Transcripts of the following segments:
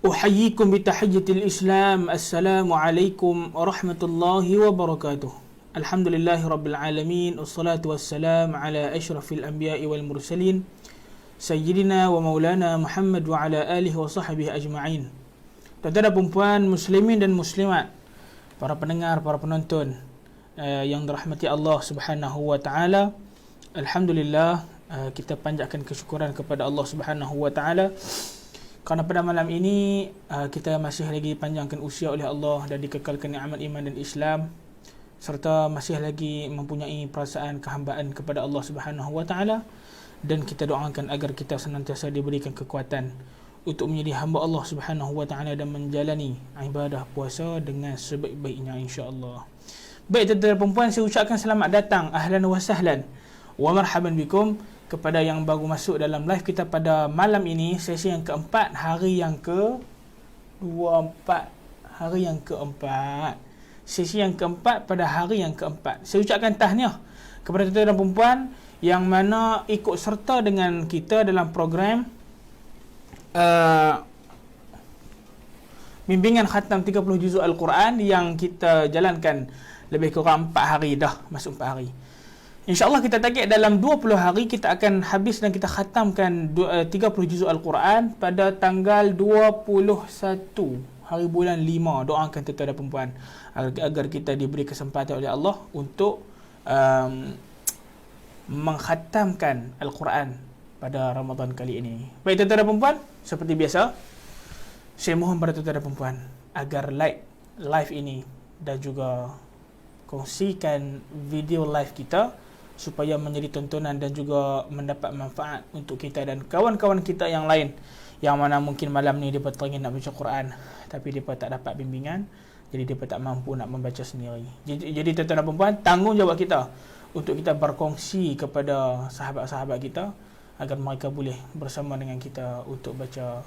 Uhayyikum bitahiyyatil Islam. Assalamualaikum warahmatullahi wabarakatuh. Alhamdulillahi rabbil alamin. Wassalatu wassalam ala asyrafil anbiya'i wal mursalin Sayyidina wa maulana Muhammad wa ala alihi wa sahbihi ajma'in. Tuan-tuan dan puan muslimin dan muslimat, para pendengar, para penonton yang dirahmati Allah Subhanahu wa taala. Alhamdulillah, kita panjatkan kesyukuran kepada Allah Subhanahu wa taala kerana pada malam ini kita masih lagi panjangkan usia oleh Allah dan dikekalkan nikmat iman dan Islam, serta masih lagi mempunyai perasaan kehambaan kepada Allah Subhanahu wa taala, dan kita doakan agar kita senantiasa diberikan kekuatan untuk menjadi hamba Allah Subhanahu wa taala dan menjalani ibadah puasa dengan sebaik-baiknya insya-Allah. Baik tuan-tuan dan puan, saya ucapkan selamat datang, ahlan wa sahlan wa marhaban bikum kepada yang baru masuk dalam live kita pada malam ini, sesi yang keempat, hari yang keempat. Sesi yang keempat pada hari yang keempat. Saya ucapkan tahniah kepada tuan-tuan dan puan yang mana ikut serta dengan kita dalam program bimbingan khatam 30 juzuk Al-Quran yang kita jalankan lebih kurang 4 hari dah, masuk 4 hari. InsyaAllah kita target dalam 20 hari kita akan habis dan kita khatamkan 30 juzuk Al-Quran pada tanggal 21 hari bulan 5. Doakan tuan-tuan dan puan agar kita diberi kesempatan oleh Allah untuk mengkhatamkan Al-Quran pada Ramadan kali ini. Baik tuan-tuan dan puan, seperti biasa saya mohon pada tuan-tuan dan puan agar like live ini dan juga kongsikan video live kita supaya menjadi tontonan dan juga mendapat manfaat untuk kita dan kawan-kawan kita yang lain yang mana mungkin malam ni mereka teringin nak baca Quran tapi mereka tak dapat bimbingan, jadi mereka tak mampu nak membaca sendiri. Jadi tuan-tuan dan puan, tanggungjawab kita untuk kita berkongsi kepada sahabat-sahabat kita agar mereka boleh bersama dengan kita untuk baca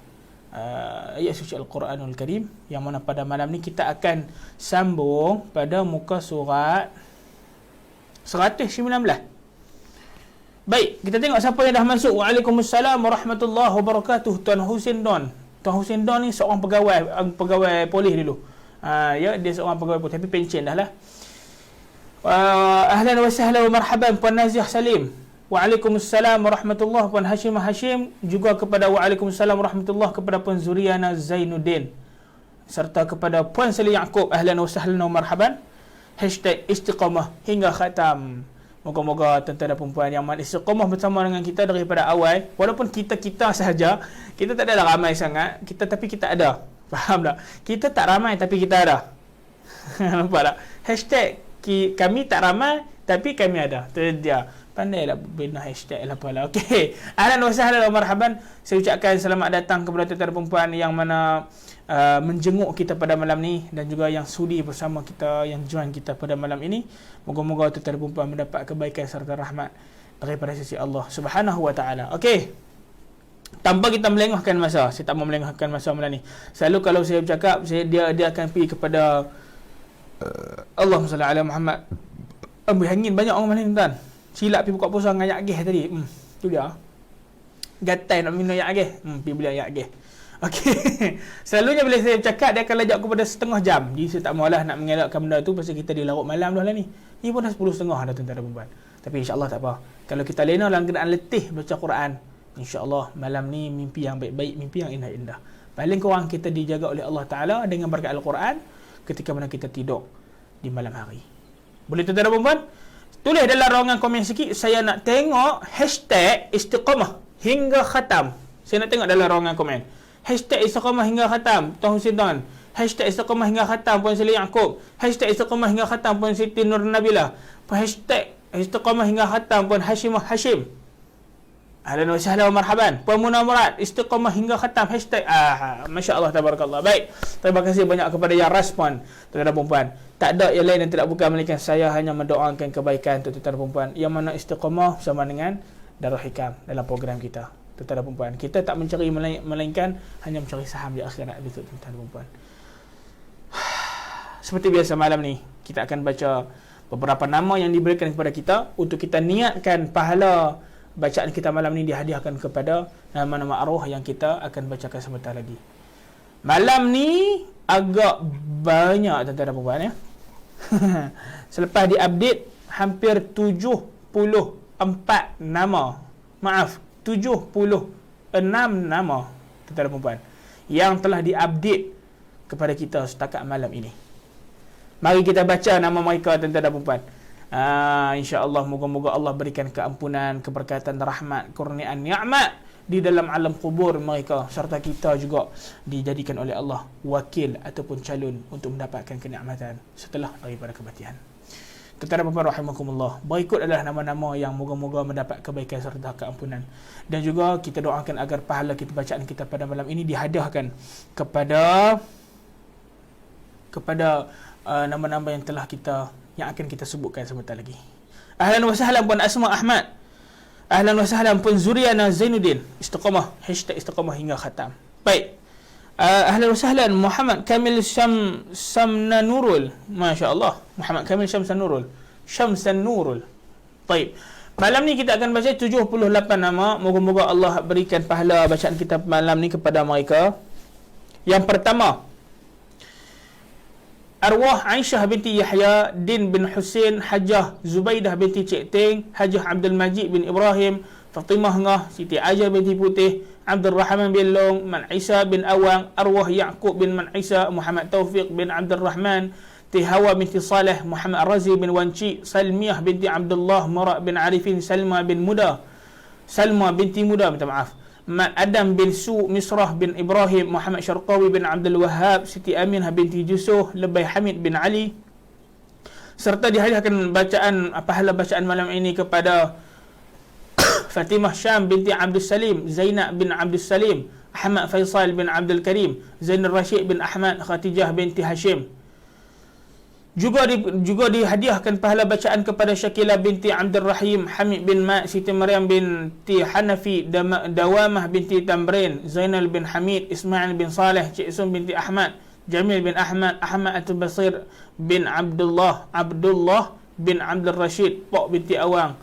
ayat suci Al-Quranul Karim, yang mana pada malam ni kita akan sambung pada muka surat 119. Baik, kita tengok siapa yang dah masuk. Waalaikumsalam warahmatullahi wabarakatuh. Tuan Husin Don. Tuan Husin Don ni seorang pegawai polis dulu. Ya, dia seorang pegawai polis tapi pencen dah lah. Ahlan wa sahlan wa marhaban Puan Naziah Salim. Waalaikumsalam warahmatullahi. Puan Hashim juga kepada waalaikumsalam warahmatullahi kepada Puan Zuriana Zainuddin, serta kepada Puan Salih Yaakob. Ahlan wa sahlan wa marhaban. #istiqamah hingga khatam. Moga-moga tuan-tuan dan puan yang istiqamah bersama dengan kita daripada awal, walaupun kita sahaja, kita tak adalah ramai sangat, tapi kita ada. Faham tak? Kita tak ramai tapi kita ada. Nampak tak? #kami tak ramai tapi kami ada. Itu dia. Pandailah bina hashtag lah pula. Okey. Ahlan wa sahlan wa marhaban. Saya ucapkan selamat datang kepada tuan-tuan dan puan yang mana menjenguk kita pada malam ni dan juga yang sudi bersama kita, yang join kita pada malam ini. Moga-moga tuan-tuan dan puan mendapat kebaikan serta rahmat daripada sisi Allah Subhanahu wa taala. Okey. Tanpa kita melengahkan masa, saya tak mau melengahkan masa malam ni. Selalu kalau saya bercakap, dia akan pergi kepada Allahumma salli ala Muhammad. Ambil angin banyak orang malam ni tuan. Silap pergi buka puasa dengan ayat agih tadi. Tu dia. Gatai nak minum ayat agih. Pergi beli ayat agih. Okey. Selalunya bila saya bercakap, dia akan lajak kepada setengah jam. Jadi saya tak maulah nak mengelakkan benda tu pasal kita di larut malam dah lah ni. Ni pun dah 10.30 dah tuan-tuan dan puan. Tapi insya-Allah tak apa. Kalau kita lena dalam keadaan letih baca Quran, insya-Allah malam ni mimpi yang baik-baik, mimpi yang indah-indah. Paling kurang kita dijaga oleh Allah Taala dengan berkat Al-Quran ketika mana kita tidur di malam hari. Boleh tuan-tuan dan puan? Tulis dalam ruangan komen sikit, saya nak tengok #istiqamah hingga khatam. Saya nak tengok dalam ruangan komen. #istiqamah hingga khatam Tuan Husin Don. #istiqamah hingga khatam Puan Salih Yaakob. #istiqamah hingga khatam Puan Siti Nur Nabila. #istiqamah hingga khatam Puan Hashim. Ahlan wa sahlan wa marhaban Puan Munah Murad. Istiqamah hingga khatam masya-Allah tabarakallah. Baik, terima kasih banyak kepada yang respon tuan-tuan dan puan. Tak ada yang lain yang tidak bukan melainkan saya hanya mendoakan kebaikan tuan-tuan dan puan yang mana istiqamah bersama dengan Darul Hikam dalam program kita. Tuan-tuan dan puan, kita tak mencari melainkan hanya mencari saham di akhirat itu tuan-tuan dan puan. Seperti biasa malam ni kita akan baca beberapa nama yang diberikan kepada kita untuk kita niatkan pahala bacaan kita malam ni dihadiahkan kepada nama-nama arwah yang kita akan bacakan sebentar lagi. Malam ni agak banyak tuan-tuan dan puan ya. Selepas diupdate hampir 74 nama. Maaf, 76 nama tuan-tuan dan puan yang telah diupdate kepada kita setakat malam ini. Mari kita baca nama mereka tuan-tuan dan puan. InsyaAllah moga-moga Allah berikan keampunan, keberkatan, rahmat, kurniaan, ni'mat di dalam alam kubur mereka, serta kita juga dijadikan oleh Allah wakil ataupun calon untuk mendapatkan kenikmatan setelah daripada kematian. Tuan-tuan dan puan rahimakumullah, berikut adalah nama-nama yang moga-moga mendapat kebaikan serta keampunan, dan juga kita doakan agar pahala kita bacaan kita pada malam ini dihadiahkan kepada nama-nama yang akan kita sebutkan sebentar lagi. Ahlan wa sahlan Puan Asma Ahmad. Ahlan wa sahlan Puan Zuriana Zainuddin. Istiqamah, #istiqamah hingga khatam. Baik. Ahlan wa sahlan Muhammad Kamil Samnanurul. Masya-Allah. Muhammad Kamil Syamsanurul. Baik. Malam ni kita akan baca 78 nama. Moga-moga Allah berikan pahala bacaan kita malam ni kepada mereka. Yang pertama, arwah Aisyah binti Yahya Din bin Husain, Hajah Zubaidah binti Cik Teng, Hajah Abdul Majid bin Ibrahim, Fatimah Ngah, Siti Ajar binti Putih, Abdul Rahman bin Long, Man Isa bin Awang, arwah Yaqub bin Man Isa, Muhammad Taufiq bin Abdul Rahman, Tihawa binti Saleh, Muhammad Razi bin Wanci, Salmiyah binti Abdullah, Mara bin Arifin, Salma binti Muda, minta maaf, Adam bin Su, Misrah bin Ibrahim, Muhammad Syarqawi bin Abdul Wahab, Siti Aminah binti Jusuh, Lebay Hamid bin Ali. Serta dihadiahkan pahala bacaan malam ini kepada Fatimah Syam binti Abdul Salim, Zainab bin Abdul Salim, Ahmad Faisal bin Abdul Karim, Zainul Rashid bin Ahmad, Khatijah binti Hashim. Juga dihadiahkan pahala bacaan kepada Syakila binti Abdul Rahim, Hamid bin Ma', Siti Maryam binti Hanafi, Dawamah binti Tamrin, Zainal bin Hamid, Ismail bin Saleh, Cik Sun binti Ahmad, Jamil bin Ahmad, Ahmad Atul Basir bin Abdullah bin Abdul Rashid, Pok binti Awang,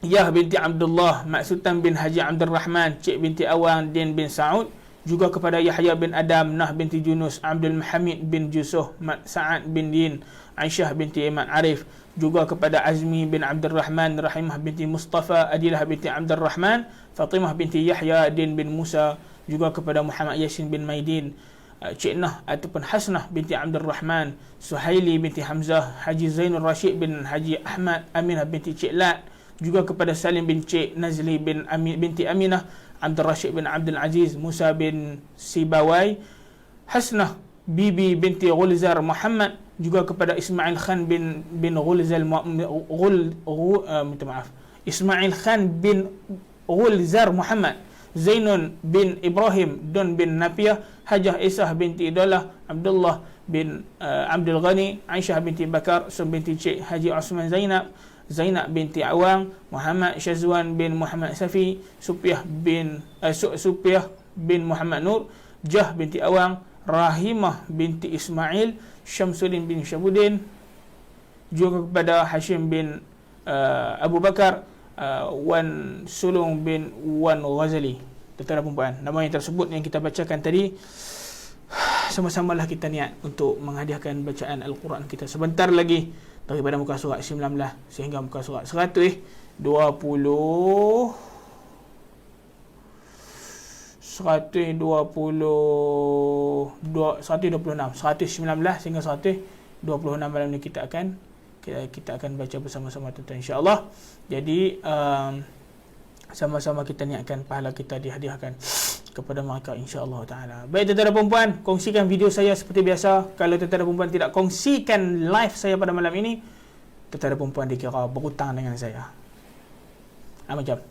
Yah binti Abdullah, Mak Sultan bin Haji Abdul Rahman, Cik binti Awang, Din bin Saud. Juga kepada Yahya bin Adam, Nah binti Junus, Abdul Hamid bin Jusuh, Mat Sa'ad bin Din, Aisyah binti Iman Arif. Juga kepada Azmi bin Abdul Rahman, Rahimah binti Mustafa, Adilah binti Abdul Rahman, Fatimah binti Yahya, Din bin Musa. Juga kepada Muhammad Yasin bin Maidin, Cik Nah ataupun Hasnah binti Abdul Rahman, Suhaili binti Hamzah, Haji Zainul Rashid bin Haji Ahmad, Aminah binti Cik Lat. Juga kepada Salim bin Cik Nazli binti Aminah, Abdul Rashid bin Abdul Aziz, Musa bin Sibawai, Hasnah Bibi binti Ghulzar Muhammad. Juga kepada Ismail Khan bin Ismail Khan bin Ghulzar Muhammad, Zainun bin Ibrahim, Don bin Napiah, Hajah Isah binti Idolah, Abdullah bin Abdul Ghani, Aisyah binti Bakar, Sun binti Cik Haji Osman Zainab binti Awang, Muhammad Syazwan bin Muhammad Safi, Supiah bin Muhammad Nur, Jah binti Awang, Rahimah binti Ismail, Syamsuddin bin Syabuddin. Juga kepada Hashim bin Abu Bakar, Wan Sulung bin Wan Ghazali. Tuan-tuan dan puan, nama yang tersebut yang kita bacakan tadi, sama-samalah kita niat untuk menghadiahkan bacaan Al-Quran kita sebentar lagi daripada muka surat 19 sehingga muka surat 126 sehingga 126 malam ni kita akan baca bersama-sama tuan-tuan, insya-Allah. Jadi sama-sama kita niatkan pahala kita dihadiahkan kepada mereka, insya-Allah taala. Baik tuan-tuan dan puan, kongsikan video saya seperti biasa. Kalau tuan-tuan dan puan tidak kongsikan live saya pada malam ini, tuan-tuan dan puan dikira berhutang dengan saya. Macam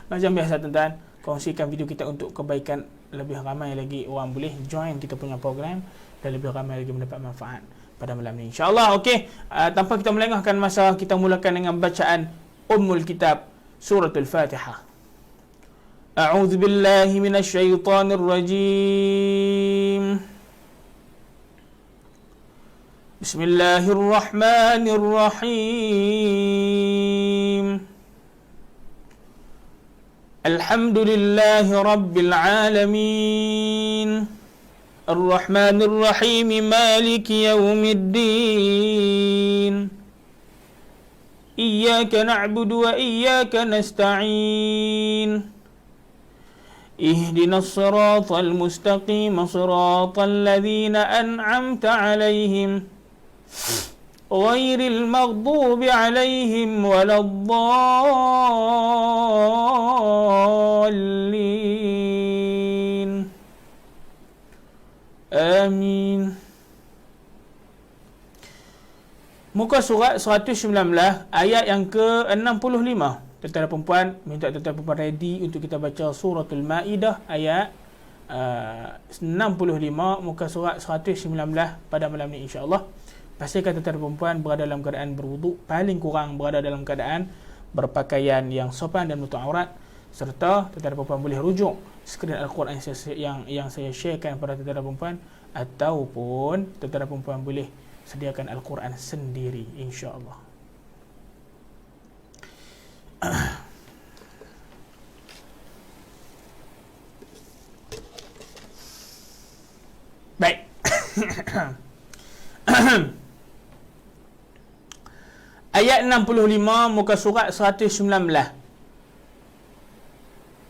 macam biasa tuan-tuan, kongsikan video kita untuk kebaikan lebih ramai lagi orang boleh join kita punya program dan lebih ramai lagi mendapat manfaat pada malam ini, insya-Allah. Okey, tanpa kita melengahkan masa, kita mulakan dengan bacaan Ummul Kitab Suratul Fatihah. أعوذ بالله من الشيطان الرجيم بسم الله الرحمن الرحيم Alhamdulillahi Rabbil Alamin. Ar-Rahmanir Rahim. Maliki Yawmiddin. Iyyaka na'budu wa iyyaka nasta'in. Ihdinas siratal mustaqim. Siratal ladzina an'amta 'alaihim ghairil maghdubi 'alaihim waladdallin. Amin. Muka surat 119 ayat yang ke-65. Tuan-tuan dan perempuan, minta tuan-tuan dan perempuan ready untuk kita baca suratul Maidah ayat 65 muka surat 119 pada malam ni insya-Allah. Pastikan tuan-tuan dan perempuan berada dalam keadaan berwuduk, paling kurang berada dalam keadaan berpakaian yang sopan dan menutup aurat, serta tuan-tuan dan perempuan boleh rujuk skrin Al-Quran yang saya sharekan pada tuan-tuan dan perempuan, ataupun tuan-tuan dan perempuan boleh sediakan Al-Quran sendiri insya-Allah. Baik. Ayat 65 muka surat 119.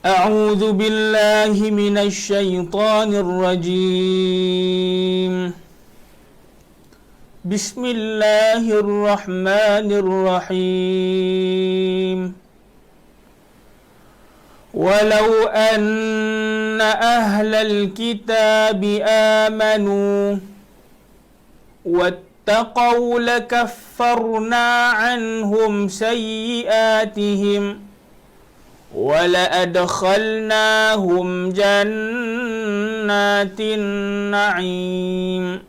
A'udzu billahi minasy syaithanir rajim. Bismillahirrahmanirrahim. Walau anna ahlal kitabi amanu wattaqaw lakaffarna anhum sayyi'atihim wala'adkhalnahum jannatin na'im.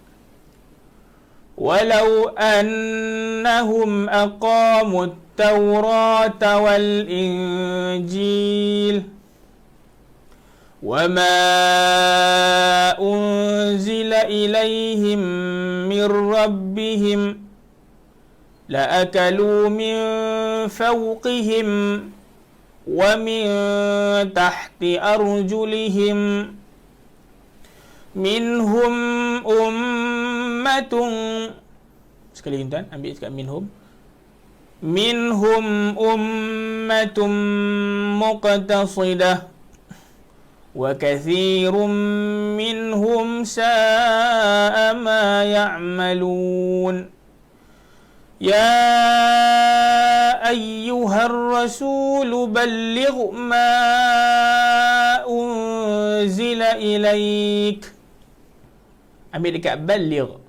Walau annahum aqamu at-taurata wal-injil wama unzila ilayhim min rabbihim la'akalu min fawqihim wa min tahti arjulihim minhum ummatun, sekali lagi tuan, ambil cakap minhum ummatun muqtasidah wa katsirum minhum sa'a ma ya'malun. Ya ayyuhar rasul balligh ma unzila ilaik. Ambil dekat balligh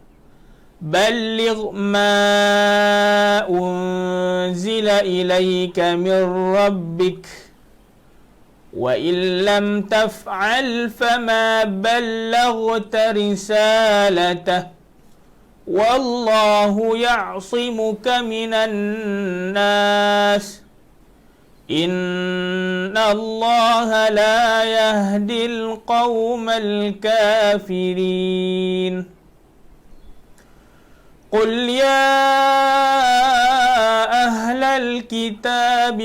ma unzila ilaika min rabbik wa illam taf'al fama ballaghta risalatah wallahu ya'simuka minan nas innallaha la yahdil qaumal kafirin. Qul ya ahlal kitab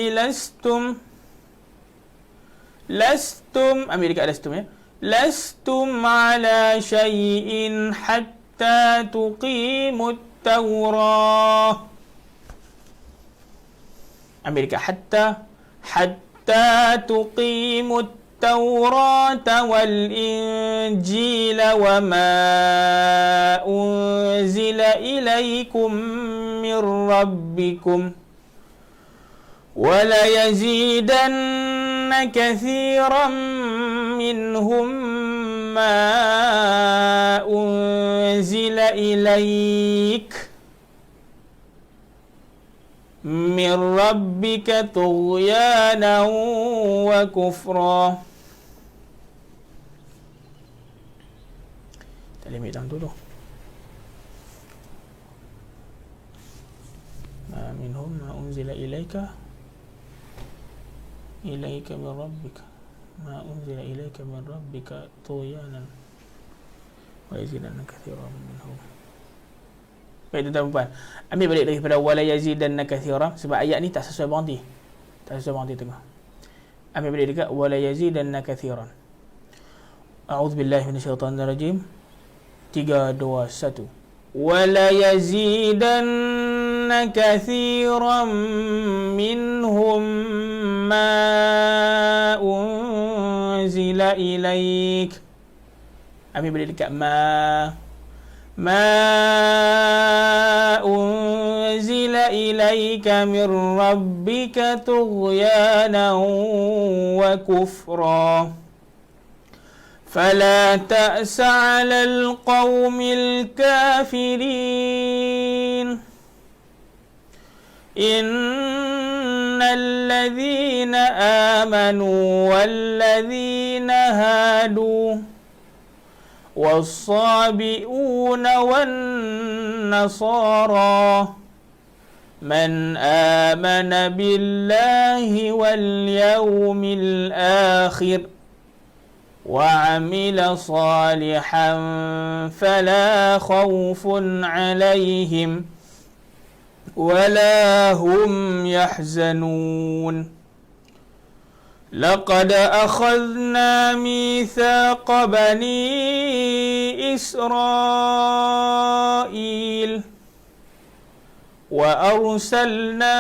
lastum ambil dekat lastum ala syai'in hatta tuqimut tawrah. Ambil dekat hatta tuqimut tawrata wal injila wa ma unzila ilaykum min rabbikum wa la yazidanna kathiran minhum ma unzila ilayk min rabbika tughyanan wa kufra. Kita limit dalam dulu. Minhum ma unzila ilayka min rabbika ma unzila ilayka min rabbika tughyanan wa yazidanna kathiran minhum. Baik tuan-tuan, ambil balik daripada wala yazidanna kathira, sebab ayat ni tak sesuai berhenti tengah. Ambil balik dekat wala yazidanna katsiran. A'udzubillahi minasyaitonirrajim. 3 2 1. Wala yazidanna katsiran minhum ma unzila ilaik. Ambil balik dekat ma unzila ilaika min rabbika tughyanan wa kufra fala ta'sa 'alal qaumil kafirin innal ladzina amanu wal ladzina hadu والصابئون والنصارى من آمن بالله واليوم الآخر وعمل صالحا فلا خوف عليهم ولا هم يحزنون لقد أخذنا ميثاق بني إسرائيل وأرسلنا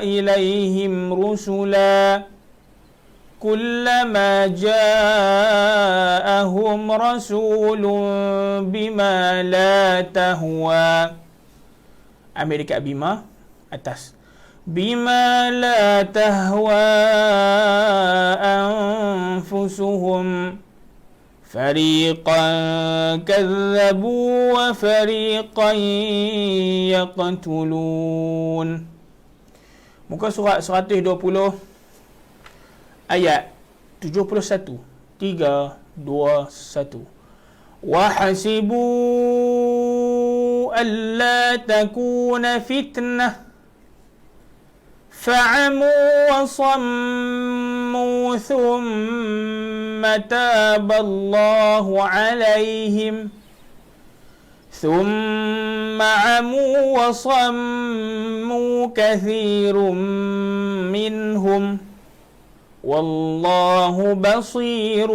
إليهم رسلا كلما جاءهم رسول بما لا تهوى أمريكا بما أتاس بما لا تهوى أنفسهم فريقا كذبوا وفريقا يقتلون. Muka surat 120 ayat 71. 3 2 1. وحسبوا ألا تكون فتنة فعموا وصموا ثم تاب الله عليهم ثم عموا وصموا كثير منهم والله بصير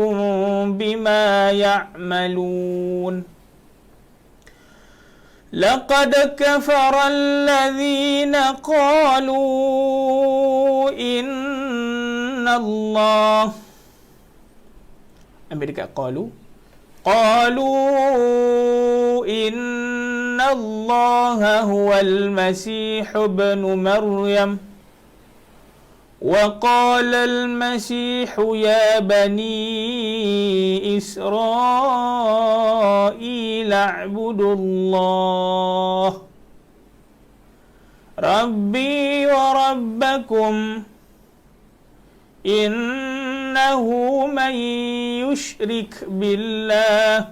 بما يعملون لقد كفر الذين قالوا إن الله أمريكا قالوا إن الله هو المسيح ابن مريم وقال المسيح يا بني إسرائيل اعبدوا الله ربي وربكم إنه من يشرك بالله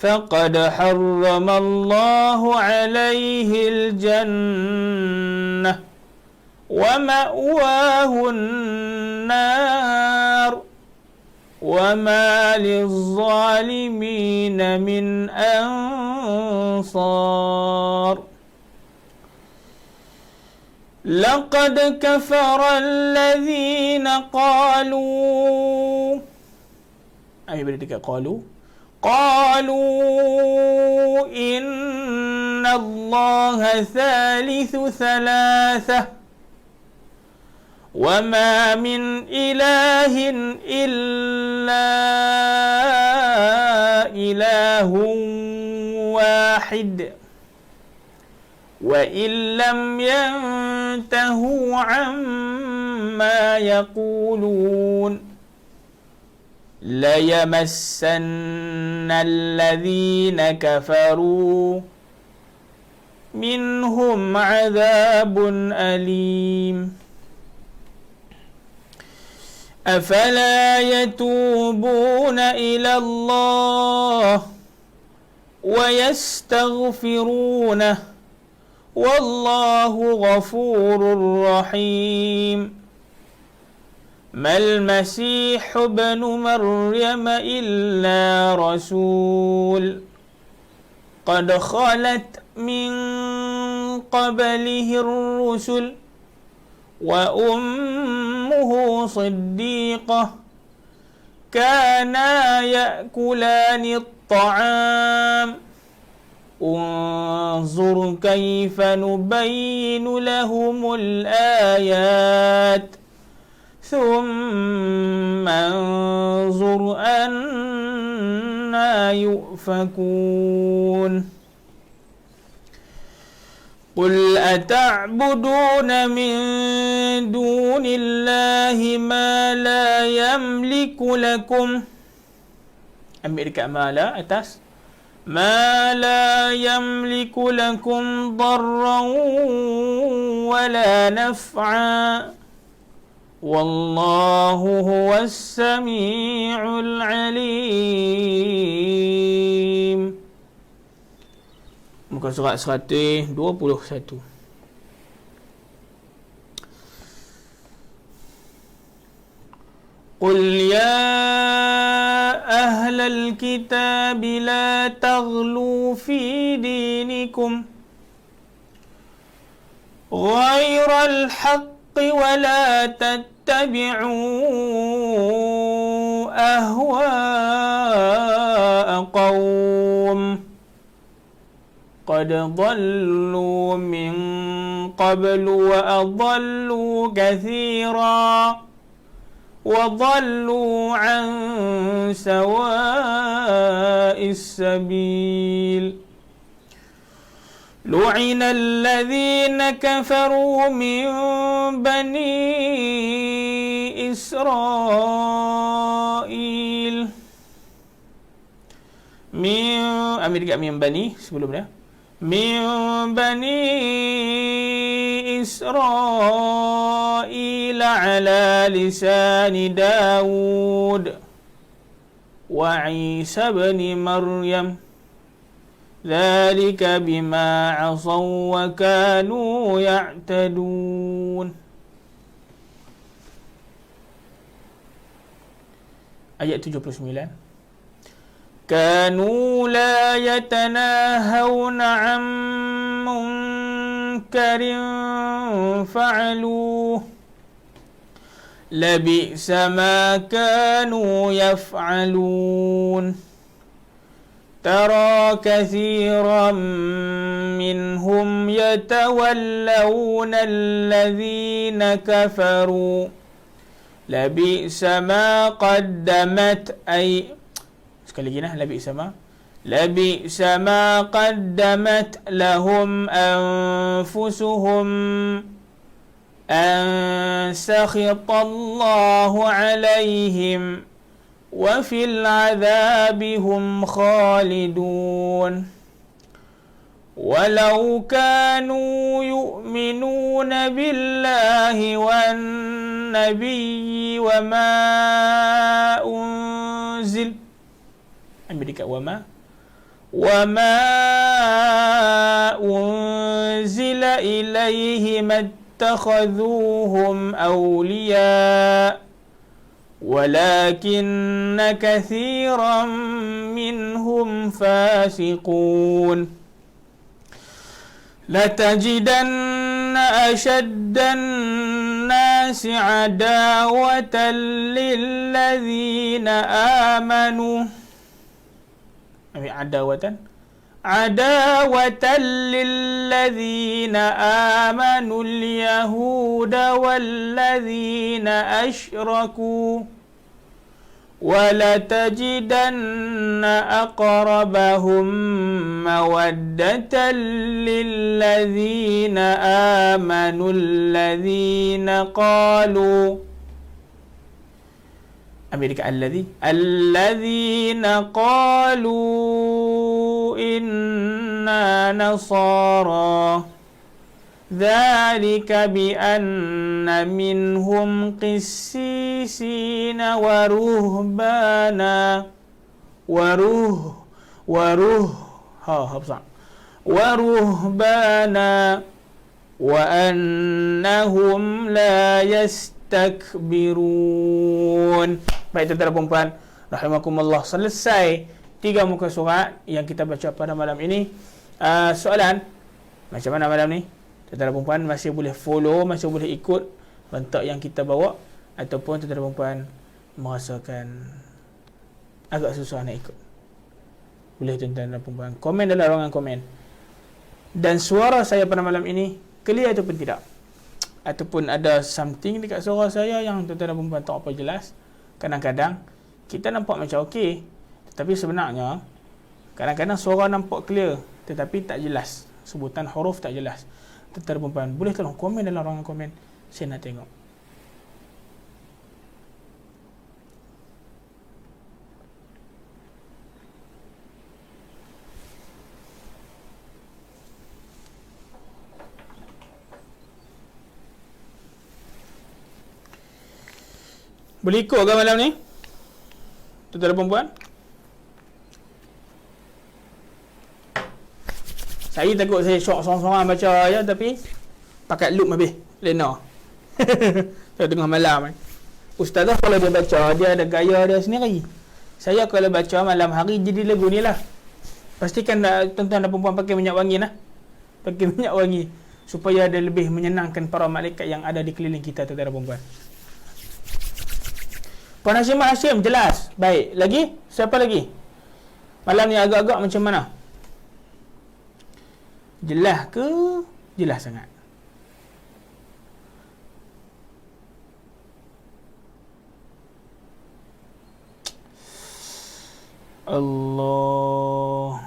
فقد حرم الله عليه الجنة ومأواه النار وما للظالمين من أنصار لقد كفر الذين قالوا إن الله ثالث ثلاثة وما من إله إلا إله واحد وإن لم ينتهوا عما يقولون ليمسن الذين كفروا منهم عذاب أليم أفلا يتوبون إلى الله ويستغفرونه والله غفور رحيم ما المسيح ابن مريم إلا رسول قد خلت من قبله الرسل وأمه صديقة كانا يأكلان الطعام انظر كيف نبين لهم الآيات ثم انظر أنا يؤفكون قل أتعبدون من دون الله ما لا يملك لكم ambil dekat ma la atas ما لا يملك لكم ضرا ولا نفعا والله هو السميع العليم. Muka surat 121. قل يا أهل الكتاب لا تغلوا في دينكم غير الحق ولا تتبعوا أهواء قوم قد ضلوا من قبل وأضلوا كثيرا وضلوا عن سواء السبيل لعن الذين كفروا من بني إسرائيل ambil dekat min bani sebelum dia min bani Israil ala lisani Daud wa Isa bin Maryam ذلك بما عصوا وكانوا يعتدون. Ayat 79. كانوا لا يتناهون عن منكر فعلوه لبئس ما كانوا يفعلون ترى كثيرا منهم يتولون الذين كفروا لبئس ما قدمت sekali lagi nah لبئس ما قدمت لهم أنفسهم أن سخط الله عليهم وفي العذاب هم خالدون ولو كانوا يؤمنون بالله والنبي وما أنزل وما أنزل إليه ما اتخذوهم أولياء ولكن كثيرا منهم فاسقون لتجدن أشد الناس عداوة للذين آمنوا عداوة للذين آمنوا اليهود والذين أشركوا ولتجدن أقربهم مودة للذين آمنوا الذين قالوا الذين قالوا إنا نصارى ذلك بأن منهم قسيسين ورهبانا ورهبانا وأنهم لا يستكبرون. Baik tuan-tuan dan puan, rahimakumullah. Selesai 3 muka surat yang kita baca pada malam ini. Soalan macam mana malam ni? Tuan-tuan dan puan masih boleh follow, masih boleh ikut bentuk yang kita bawa. ataupun tuan-tuan dan puan merasakan agak susah nak ikut, boleh tuan-tuan dan puan komen dalam ruangan komen. Dan suara saya pada malam ini clear ataupun tidak, ataupun ada something dekat suara saya yang tuan-tuan dan puan tak apa jelas. Kadang-kadang kita nampak macam okey, tetapi sebenarnya kadang-kadang suara nampak clear tetapi tak jelas, sebutan huruf tak jelas. Tuan-tuan dan puan boleh tolong komen dalam ruangan komen, saya nak tengok. Boleh ikut ke malam ni? Tuan-tuan dan puan? Saya takut saya syok sorang-sorang baca je, tapi pakai loop habis. Lena. Saya tengah malam. Ustazah kalau dia baca, dia ada gaya dia sendiri. Saya kalau baca malam hari jadi lagu ni lah. Pastikan tuan-tuan dan puan pakai minyak wangi lah. Pakai minyak wangi. Supaya ada lebih menyenangkan para malaikat yang ada di keliling kita, tuan-tuan dan puan. Puan Hashim, jelas. Baik. Lagi? Siapa lagi? Malam ni agak-agak macam mana? Jelas ke? Jelas sangat. Allah.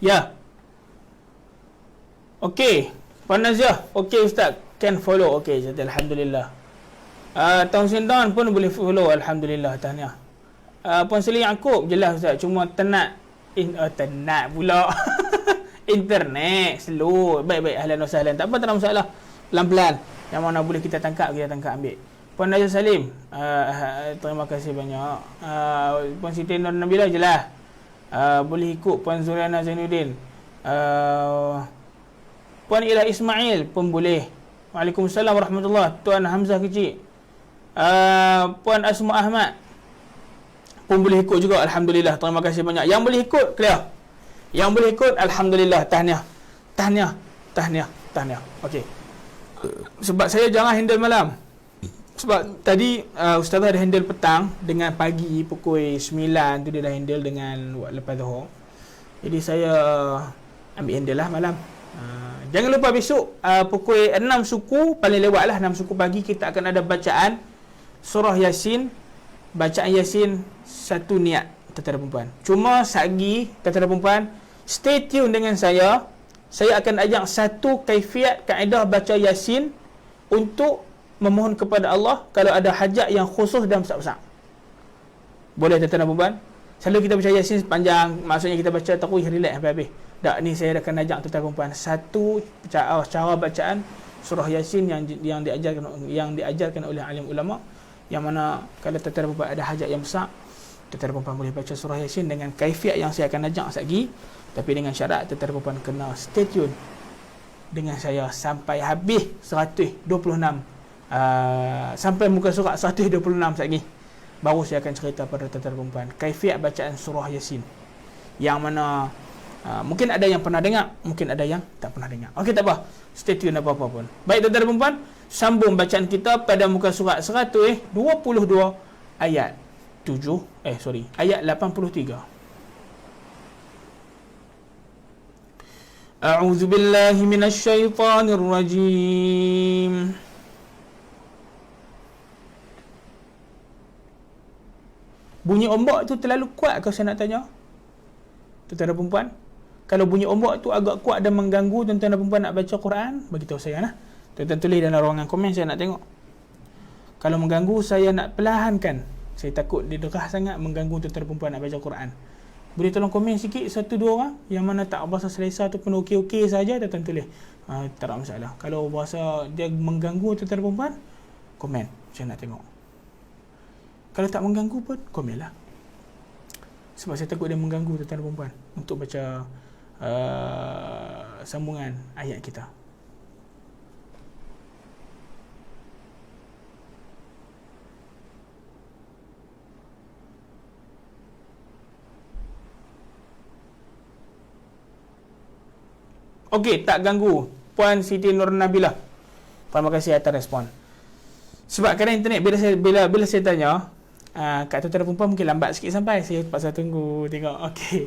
Ya. Okey. Puan Naziah. Okey Ustaz. Can follow. Okey. Jadi Alhamdulillah. Tahun Sindan pun boleh follow. Alhamdulillah. Tahniah. Puan Seli Yaakob. Jelas Ustaz. Cuma tenat. Tenat pula. Internet. Slow. Baik-baik. Ahlan wa sahlan. Tak apa, tak ada masalah. Pelan-pelan. Yang mana boleh kita tangkap ambil. Puan Najah Salim. Terima kasih banyak. Puan Siti Nur Nabila. Jelas. Boleh ikut. Puan Zuriana Zainuddin, Puan Ila Ismail pun boleh. Waalaikumsalam warahmatullahi. Tuan Hamzah kecil, Puan Asma Ahmad pun boleh ikut juga. Alhamdulillah. Terima kasih banyak. Yang boleh ikut clear. Yang boleh ikut Alhamdulillah. Tahniah. Okey. Sebab saya jangan handle malam. Sebab tadi Ustazah ada handle petang dengan pagi pukul 9 tu dia dah handle dengan lepas Zuhur. Jadi saya ambil handle lah malam. Jangan lupa besok pukul 6 suku paling lewat lah, 6 suku pagi kita akan ada bacaan surah Yasin. Bacaan Yasin satu niat, tuan-tuan dan puan. Cuma sagi tuan-tuan dan puan, stay tune dengan saya. Saya akan ajak satu kaifiat kaedah baca Yasin untuk memohon kepada Allah kalau ada hajat yang khusus dan besar-besar. Boleh tuan-tuan dan puan? Selalu kita baca Yasin panjang, maksudnya kita baca takwih relax sampai habis. Tak, ni saya akan ajak tuan-tuan dan puan satu cara bacaan surah Yasin yang diajarkan oleh alim ulama, yang mana kalau tuan-tuan dan puan ada hajat yang besar, tuan-tuan dan puan boleh baca surah Yasin dengan kaifiat yang saya akan ajak sekali, tapi dengan syarat tuan-tuan dan puan kena stay tune dengan saya sampai habis 126. Sampai muka surat 126 lagi, baru saya akan cerita pada tuan-tuan dan puan kaifiat bacaan surah Yasin, yang mana mungkin ada yang pernah dengar, mungkin ada yang tak pernah dengar. Okey, tak apa, stay tune apa-apa pun. Baik tuan-tuan dan puan, sambung bacaan kita pada muka surat 122 ayat 83. A'udzu billahi minasyaitonir rajim. Bunyi ombak tu terlalu kuat ke saya nak tanya? Tuan-tuan dan puan, kalau bunyi ombak tu agak kuat dan mengganggu tuan-tuan dan puan nak baca Quran, bagi tahu saya nah. Tuan-tuan tulis dalam ruangan komen, saya nak tengok. Kalau mengganggu, saya nak perlahankan. Saya takut dia derah sangat mengganggu tuan-tuan dan puan nak baca Quran. Boleh tolong komen sikit, 1-2 orang yang mana tak berasa selesa ataupun okey-okey saja, tuan-tuan tulis. Tak ada masalah. Kalau berasa dia mengganggu tuan-tuan dan puan, komen, saya nak tengok. Kalau tak mengganggu pun, komen lah. Sebab saya takut dia mengganggu tuan-tuan dan puan untuk baca sambungan ayat kita. Okey, tak ganggu Puan Siti Nur Nabilah. Terima kasih atas respon. Sebab kadang internet bila saya tanya, kat tuan perempuan mungkin lambat sikit sampai. Saya terpaksa tunggu tengok. Okey.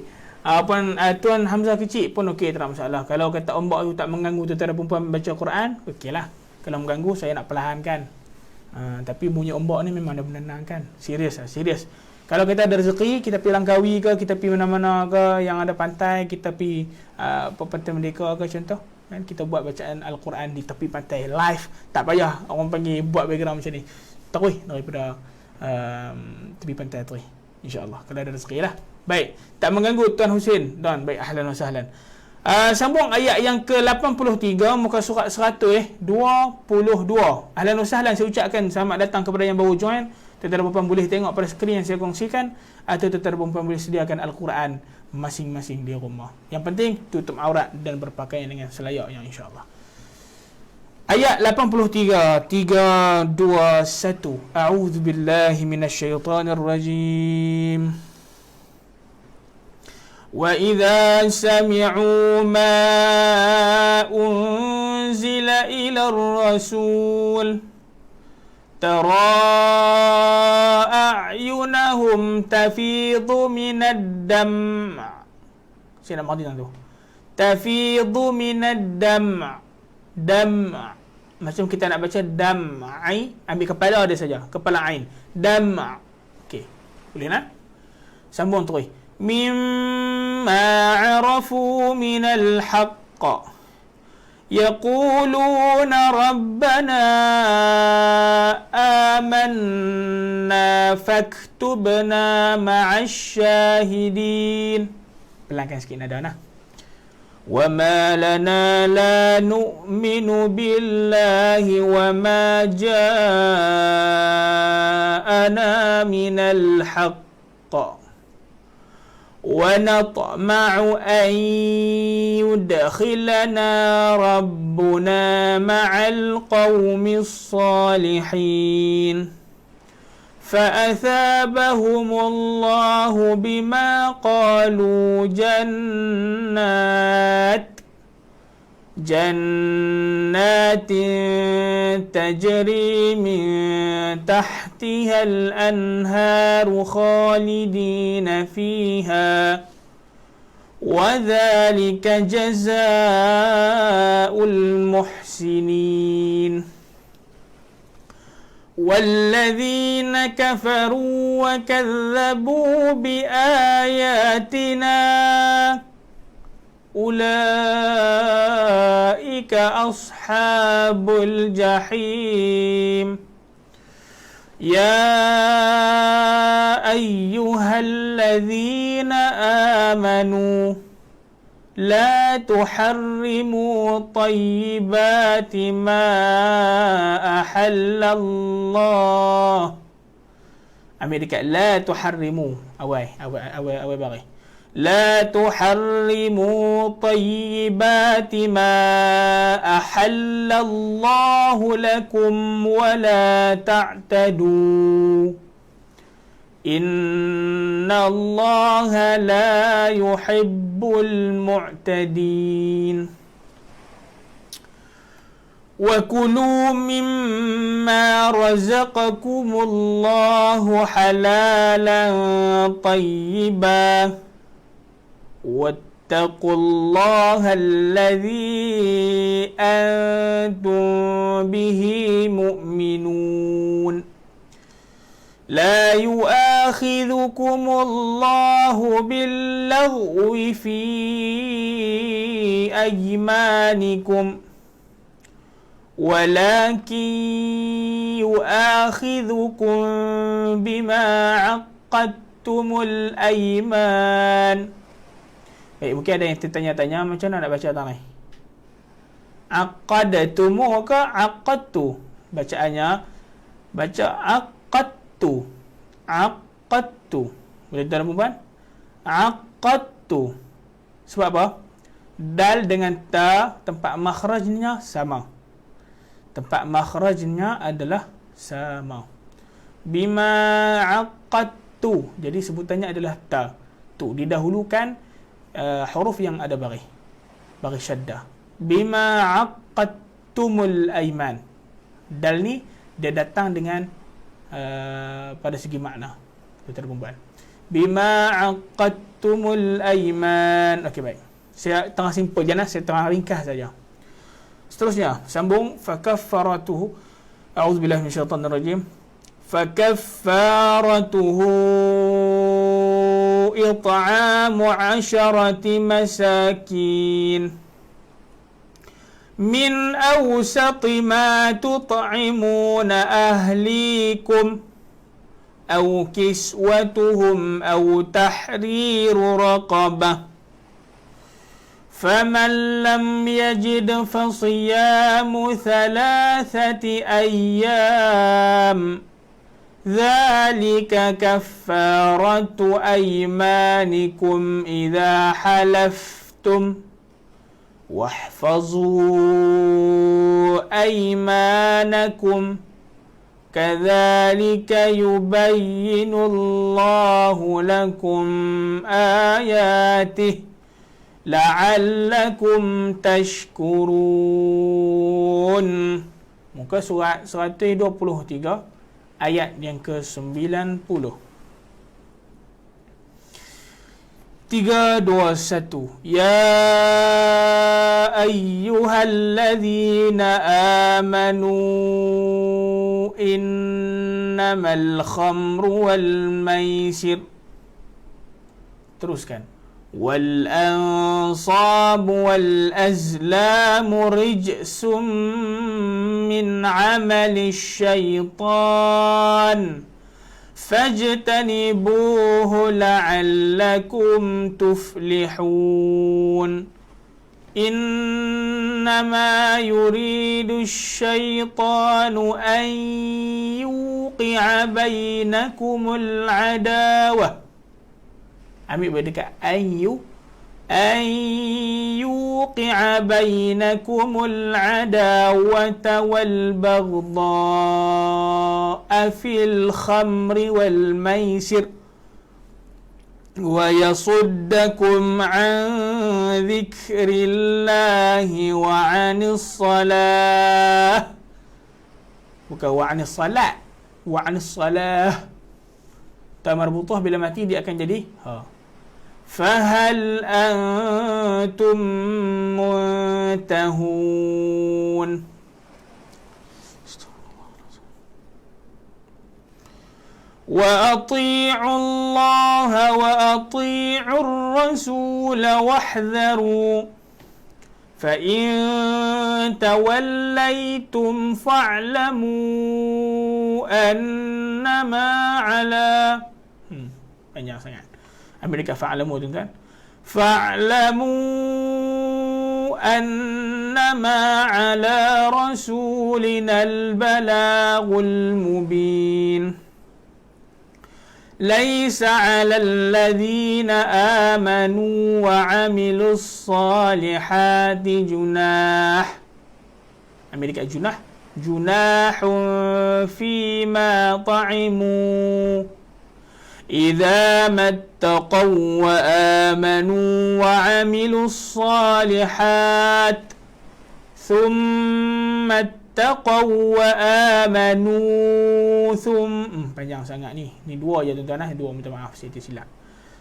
Tuan Hamzah kecil pun okey, tak ada masalah. Kalau kata ombak tu tak mengganggu tuan perempuan baca Quran, okeylah. Kalau mengganggu saya nak perlahankan. Tapi bunyi ombak ni memang dah menenangkan. Serius. Kalau kita ada rezeki, kita pergi Langkawi ke, kita pergi mana-mana ke yang ada pantai, kita pergi Pantai Merdeka ke contoh, kan, kita buat bacaan Al-Quran di tepi pantai live. Tak payah orang panggil buat background macam ni. Terus daripada tepi pantai tu, insya-Allah kalau ada rezeki lah. Baik, tak mengganggu Tuan Husin. Dan baik, ahlan wa sahlan. Sambung ayat yang ke-83 muka surat 122. Ahlan wa sahlan saya ucapkan selamat datang kepada yang baru join. Tuan-tuan dan puan boleh tengok pada skrin yang saya kongsikan, atau tuan-tuan dan puan boleh sediakan Al-Quran masing-masing di rumah. Yang penting tutup aurat dan berpakaian dengan selayaknya, insya-Allah. Ayat 83, 3, 2, 1. A'udzu billahi minasyaitonir rajim. Wa idza sami'u ma unzila ila ar-rasul ترى أعينهم تفيض من الدمع. Saya nak maksudkan tu. تفيض من الدمع. دمع. Macam kita nak baca dam'i, ambil kepala dia saja, kepala ain. Dam'. Okey. Boleh nak? Sambung terus. Mimma 'arafu minal haqq. يقولون ربنا آمنا فاكتبنا مع الشاهدين. Pelankan sikit nada nah. وما لنا لا نؤمن بالله وما جاءنا من الحق ونطمع أن يدخلنا ربنا مع القوم الصالحين فأثابهم الله بما قالوا جنات تجري من تحتها الأنهار خالدين فيها وذلك جزاء المحسنين والذين كفروا وكذبوا بآياتنا أولئك أصحاب الجحيم يا أيها الذين آمنوا لا تحرموا طيبات ما أحل الله. Ambil dekat la tuharrimu. Awal bagi. لا تحرموا طيبات ما أحل الله لكم ولا تعتدوا إن الله لا يحب المعتدين وكلوا مما رزقكم الله حلالا طيبا واتقوا الله الذي أنتم به مؤمنون لا يؤاخذكم الله باللغو في أيمانكم ولكن يؤاخذكم بما عقدتم الأيمان. Mungkin ada yang tertanya-tanya macam mana nak baca tak ni? Aqadtumu ke aqadtu? Bacaannya baca aqadtu. Aqadtu. Boleh tuan perempuan? Aqadtu. Sebab apa? Dal dengan ta, tempat makhrajnya sama. Tempat makhrajnya adalah sama. Bima aqadtu. Jadi sebutannya adalah ta. Tu didahulukan huruf yang ada bari syaddah. Bima aqadtumul aiman. Dal ni dia datang dengan pada segi makna. Kita perempuan. Bima aqadtumul aiman. Okey, baik. Saya tengah simple je saya tengah ringkas saja. Seterusnya, sambung fakaffaratuhu. A'udzubillahi minasyaitanir rajim. Fakaffaratuhu it'amu 'asharati masakin min awsati ma tut'imuna ahlikum aw kiswatuhum aw tahriru raqabah. فمن لم يجد فصيام 3 أيام ذلك كفارة أيمانكم إذا حلفتم واحفظوا أيمانكم كذلك يبين الله لكم آياته la'allakum tashkurun. Muka surat 123 ayat yang ke-90. 3, 2, 1. Ya ayyuhalladzina amanu innamal khamru wal maisir. Teruskan. والأنصاب والأزلام رجس من عمل الشيطان فاجتنبوه لعلكم تفلحون إنما يريد الشيطان أن يوقع بينكم العداوة. Ambil berdekat an yuqi'a bainakumul adawata wal baghdha'a fil khamri wal maisir wa yasuddakum an dzikrillahi wa 'anis salah. Bukan wa 'anis salat, wa 'anis salah. Ta marbutah bila mati dia akan jadi فهل أنتم منتهون. وأطيعوا الله وأطيعوا الرسول واحذروا فإن توليتم فاعلموا أنما على banyak sangat. Ambil dekat fa'lamu tu kan. Fa'lamu annama ala rasulina al-balaghul mubin. Laisa 'alal ladzina amanu wa 'amilus salihati junah. Ambil dekat junah. Junahun fima ta'imu إذا ما اتقوا وآمنوا وعملوا الصالحات ثم اتقوا وآمنوا panjang sangat ni dua je tuan-tuan dua, minta maaf saya tersilap.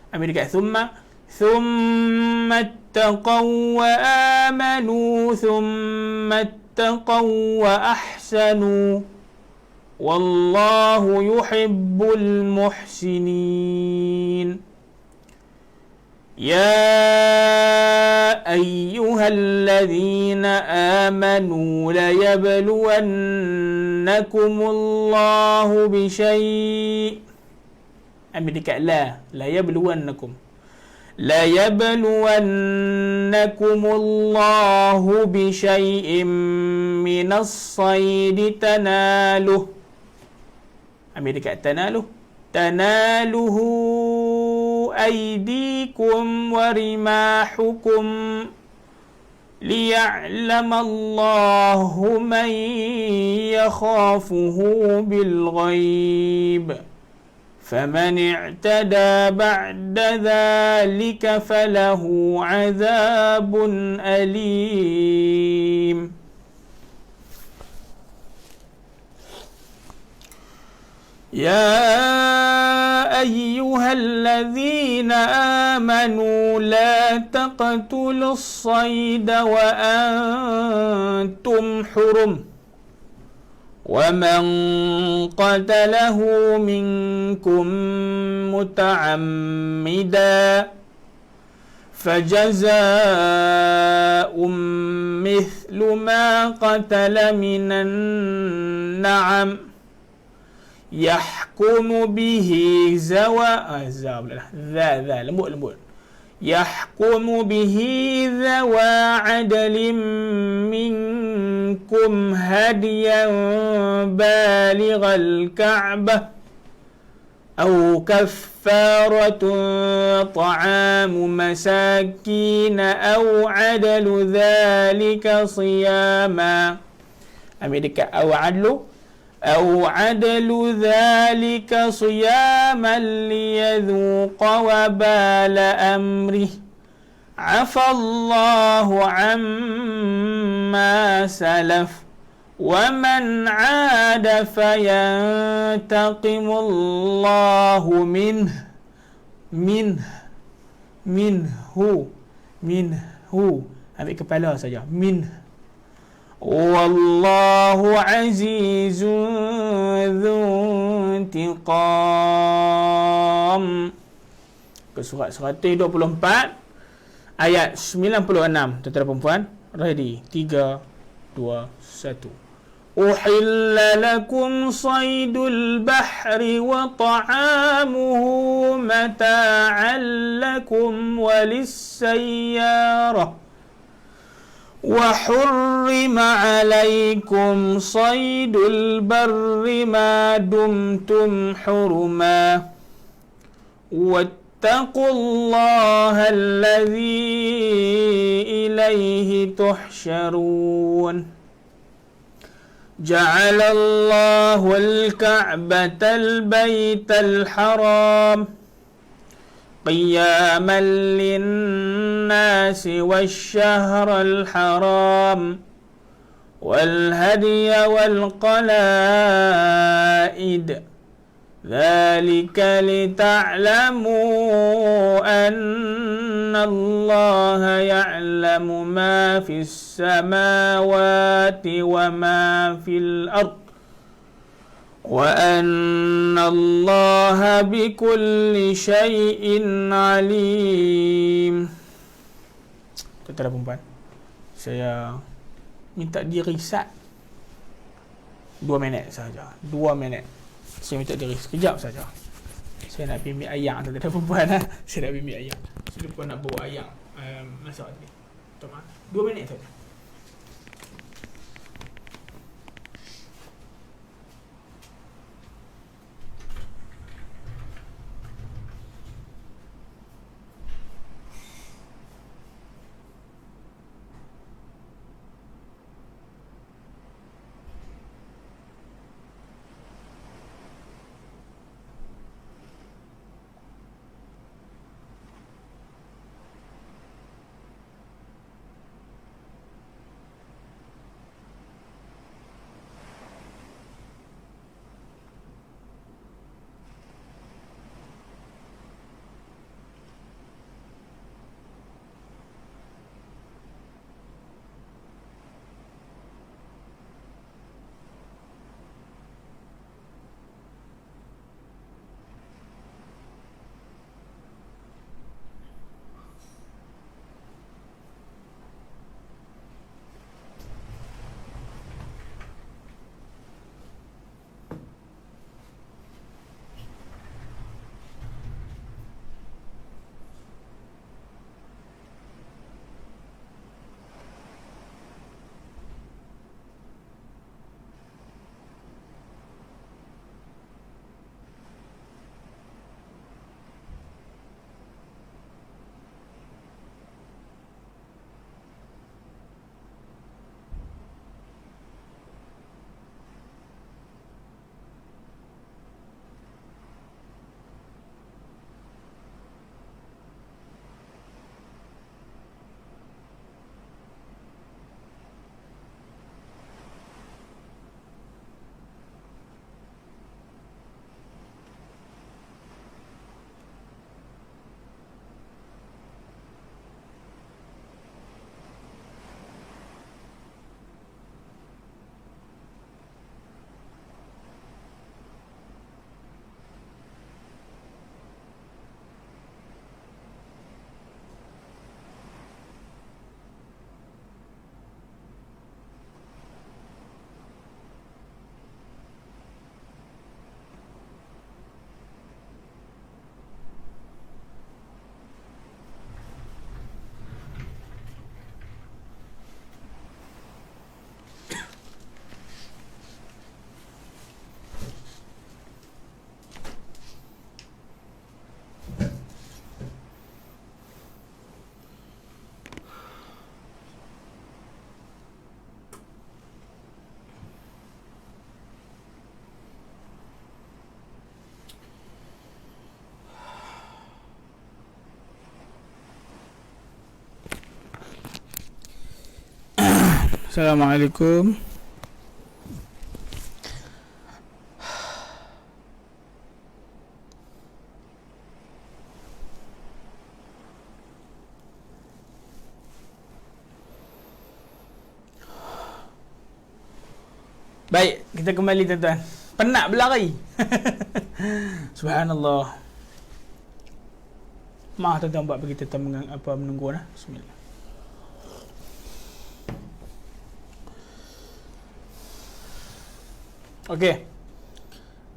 Ambil dekat ثم اتقوا وآمنوا ثم اتقوا وأحسنوا والله يحب المحسنين. يا أيها الذين آمنوا ليبلونكم الله بشيء. أمي dekat لا يبلونكم ليبلونكم الله بشيء من الصيد تناله. Ambil dekat tanaluhu aydikum wa rimahukum ليعلم الله من يخافه بالغيب فمن اعتدى بعد ذلك فله عذاب أليم. يا أيها الذين آمنوا لا تقتلوا الصيد وأنتم حرم ومن قتله منكم متعمدا فجزاء مثل ما قتل من النعم يحكم به يحكم به ذوى عدل منكم هديا بالغ الكعبة أو كفارة طعام مساكين أو عدل ذلك صياما أو عدل ذلك صياما ليذوق وبال أمره عفى الله عما سلف ومن عاد فينتقم الله منه ambil kepala saja Wallahu azizun dzuntiqam. Surat 124 ayat 96. Tuan-tuan dan puan, ready? 3 2 1. Uhilla lakum saydul bahri wa ta'amuhu mata'an lakum walis-sayyarah وحرم عليكم صيد البر ما دمتم حرما واتقوا الله الذي إليه تحشرون جعل الله الكعبة البيت الحرام قياما للناس والشهر الحرام والهدي والقلائد ذلك لتعلموا أن الله يعلم ما في السماوات وما في الأرض وأن الله بكل شيء عليم. Tuan-tuan dan puan, saya minta di-reset 2 minit saja. 2 minit. Saya minta diri sekejap saja. Saya nak pergi ambil ayam, tuan-tuan dan puan. Saya nak pergi ambil ayam. Saya lupa nak bawa ayam masak ni. Tuan-tuan, 2 minit saja. Assalamualaikum. Baik, kita kembali tuan-tuan. Penat berlari. Subhanallah. Maaf tuan-tuan buat bagi tuan-tuan menunggu dah. Bismillah. Okey.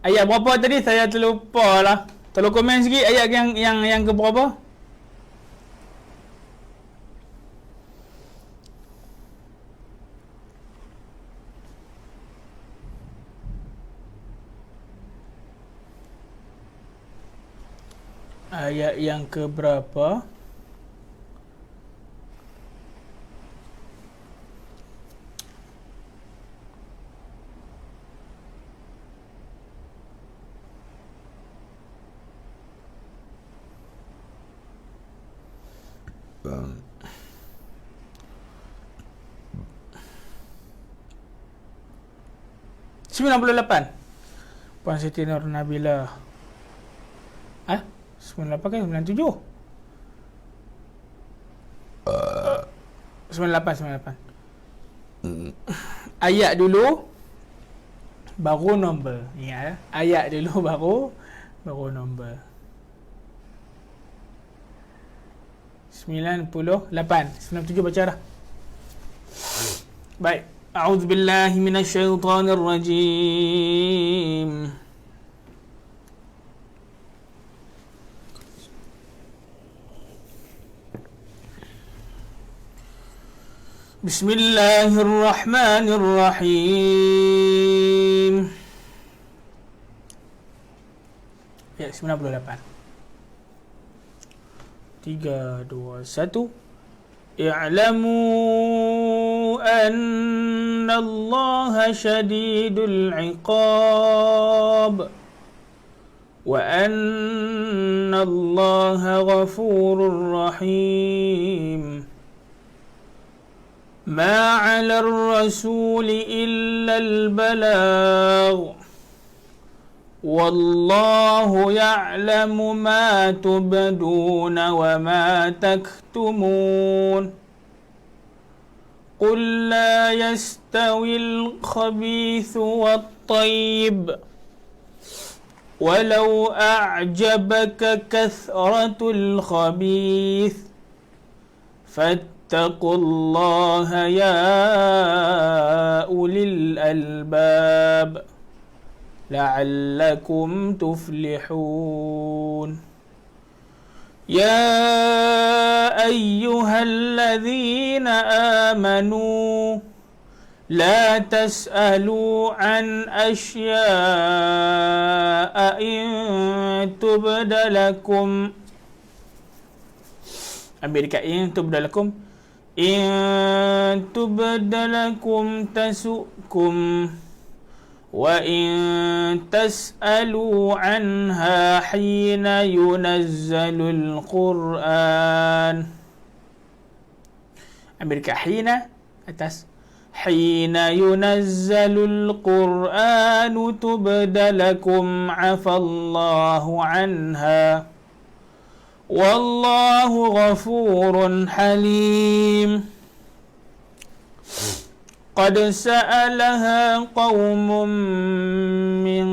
Ayat berapa tadi? Saya terlupa lah. Tolong komen sikit ayat yang ke berapa? Ayat yang ke berapa? Sembilan 98. Puan Siti Nur Nabila. 98 kan 97. 98. Ayat dulu baru nombor. Ingat ayat dulu baru nombor. 98. 97 baca dah. Baik. A'udzubillahi minasyaitonirrajim. Bismillahirrahmanirrahim. Ya, 98. 3, 2, 1. I'lamu anna Allah syadidul iqab wa anna Allah ghafurur rahim. ما على الرسول إلا البلاغ والله يعلم ما تبدون وما تكتمون قل لا يستوي الخبيث والطيب ولو أعجبك كثرة الخبيث فاتقوا الله يا أولي الألباب لعلكم تفلحون يا أيها الذين آمنوا لا تسألوا عن أشياء إن تبد لكم إن تبد لكم تسؤكم وإن تسألوا عنها حين ينزل القرآن حين ينزل القرآن تبد لكم عفى الله عنها والله غفور حليم قد سألها قوم من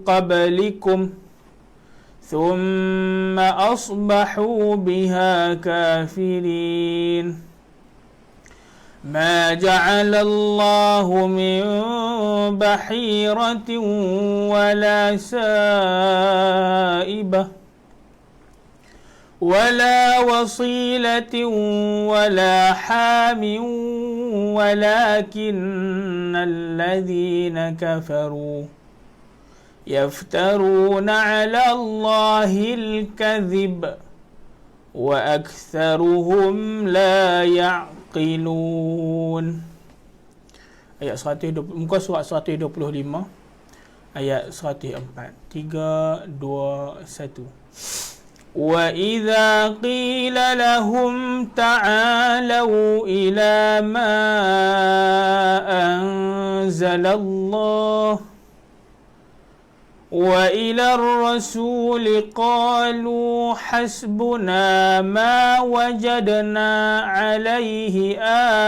قبلكم ثم أصبحوا بها كافرين ما جعل الله من بحيرة ولا سائبة ولا وصيلة ولا حام ولكن الذين كفروا يفترون على الله الكذب وأكثرهم لا يعقلون. Ayat 120, muka surat 125 ayat 104. 3, 2, 1. وإذا قيل لهم تعالوا إلى ما أنزل الله وإلى الرسول قالوا حسبنا ما وجدنا عليه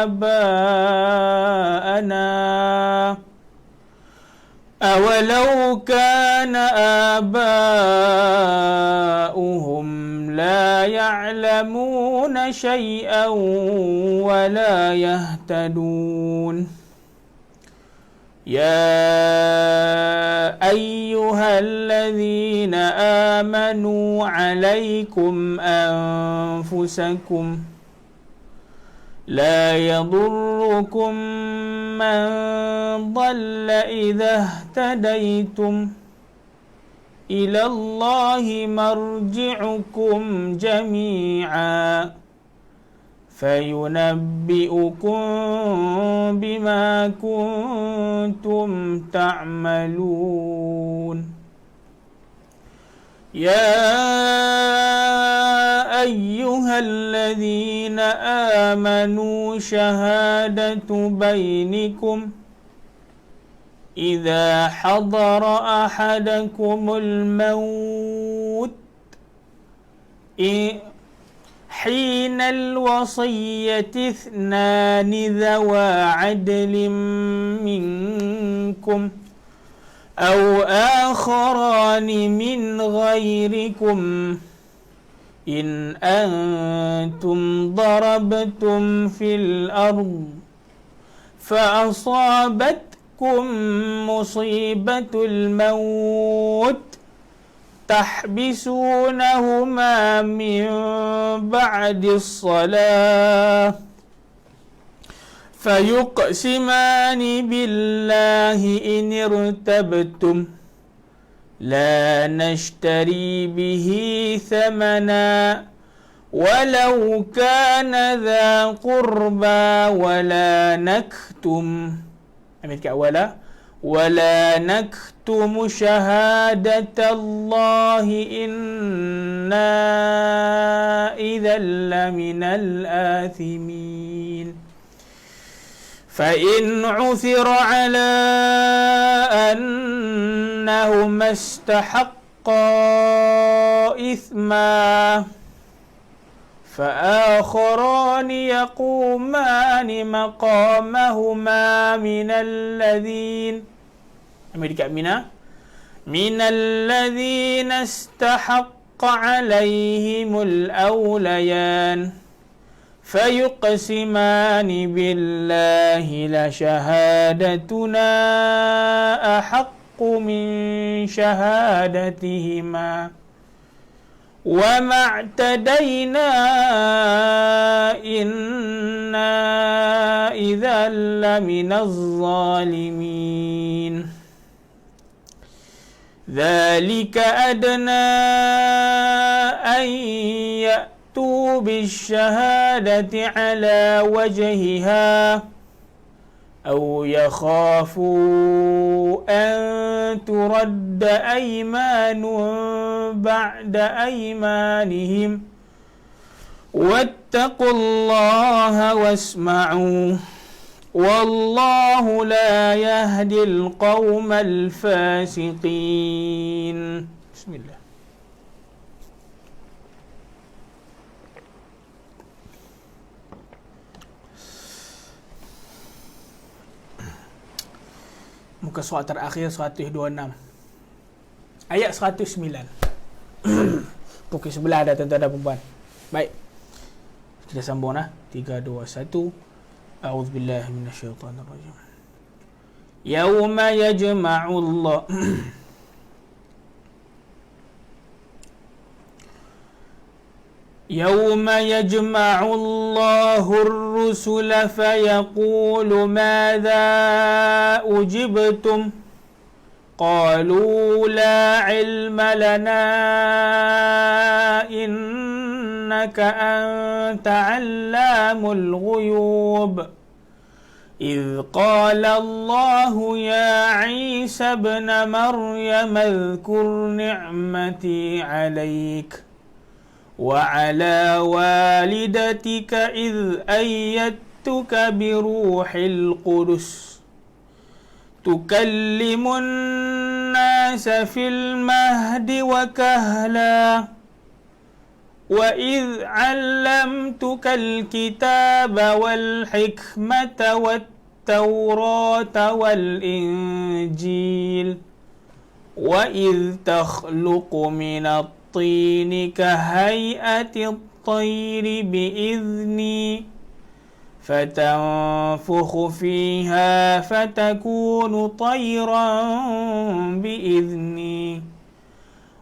آباءنا أولو كان آباؤهم لا يعلمون شيئا ولا يهتدون يا أيها الذين آمنوا عليكم أنفسكم لا يضركم من ضل إذا اهتديتم إلى الله مرجعكم جميعا فينبئكم بما كنتم تعملون يا أيها الذين آمنوا شهادة بينكم إذا حضر أحدكم الموت حين الوصية اثنان ذوى عدل منكم أو آخران من غيركم إن أنتم ضربتم في الأرض فأصابتكم مصيبة الموت تحبسونهما من بعد الصلاة فيقسمان بالله إن ارتبتم لا نشتري به ثمنا ولو كان ذا قربى ولا نكتم شهادة الله إنا إذا لمن الآثمين فإن عثر على أنهما استحقا إثما فآخران يقومان مقامهما من الذين استحق عليهم الأوليان فيقسمان بالله لشهادتنا أحق من شهادتهما وما اعتدينا إنا إذا لمن الظالمين ذلك أدنى أن يأتوا بالشهادة على وجهها أو يخافوا أن ترد أيمان بعد أيمانهم واتقوا الله واسمعوا والله لا يهدي القوم الفاسقين بسم الله. Muka surat terakhir 126. Ayat 109. Pukul sebelah ada tuan-tuan dan puan. Baik. Kita sambung lah. 3, 2, 1. A'udzubillahi minasyaitanirrajim. Yauma yajma'ullah يوم يجمع الله الرسل فيقول ماذا أجبتم قالوا لا علم لنا إنك أنت علام الغيوب إذ قال الله يا عيسى ابن مريم اذكر نعمتي عليك وعلى والدتك إذ أيدتك بروح القدس تكلم الناس في المهد وكهلا وإذ علمتك الكتاب والحكمة والتوراة والإنجيل وإذ تخلق من الطين كهيئة الطير بإذني فتنفخ فيها فتكون طيرا بإذني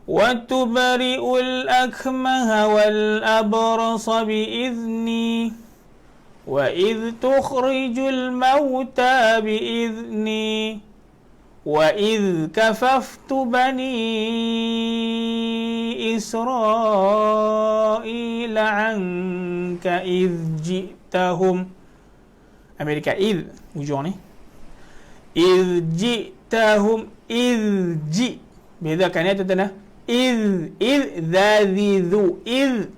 وتبرئ الأكمه والأبرص بإذني وإذ تخرج الموتى بإذني وإذ كففت بني إسرائيل عنك إذ جئتهم Amerika إذ ujung ni إذ جئتهم إذ جئ bezakan ya tuan-tuan إذ ذي ذو إذ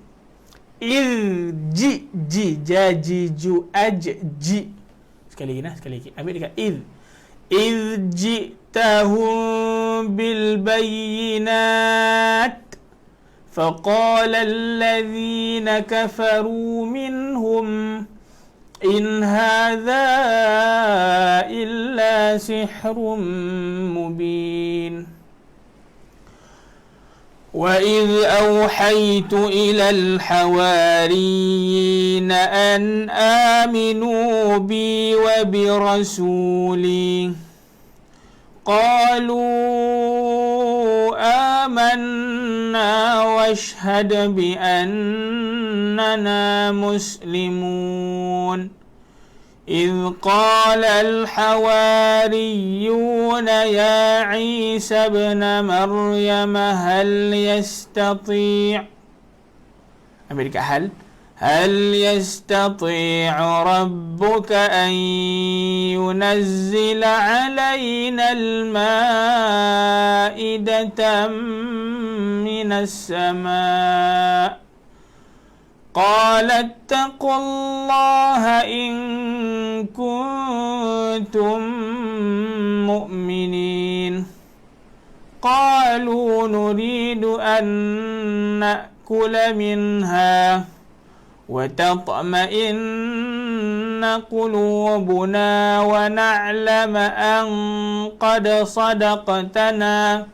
جي جاجي جو أج جي sekali lagi ambil dekat إذ جئتهم بالبينات فقال الذين كفروا منهم إن هذا إلا سحر مبين وإذ أوحيت إلى الحواريين أن آمنوا بي وبرسولي قالوا آمنا واشهد بأننا مسلمون إذ قال الحواريون يا عيسى ابن مريم هل يستطيع ربك أن ينزل علينا المائدة من السماء قال اتقوا الله إن كنتم مؤمنين قالوا نريد أن نأكل منها وتطمئن قلوبنا ونعلم أن قد صدقتنا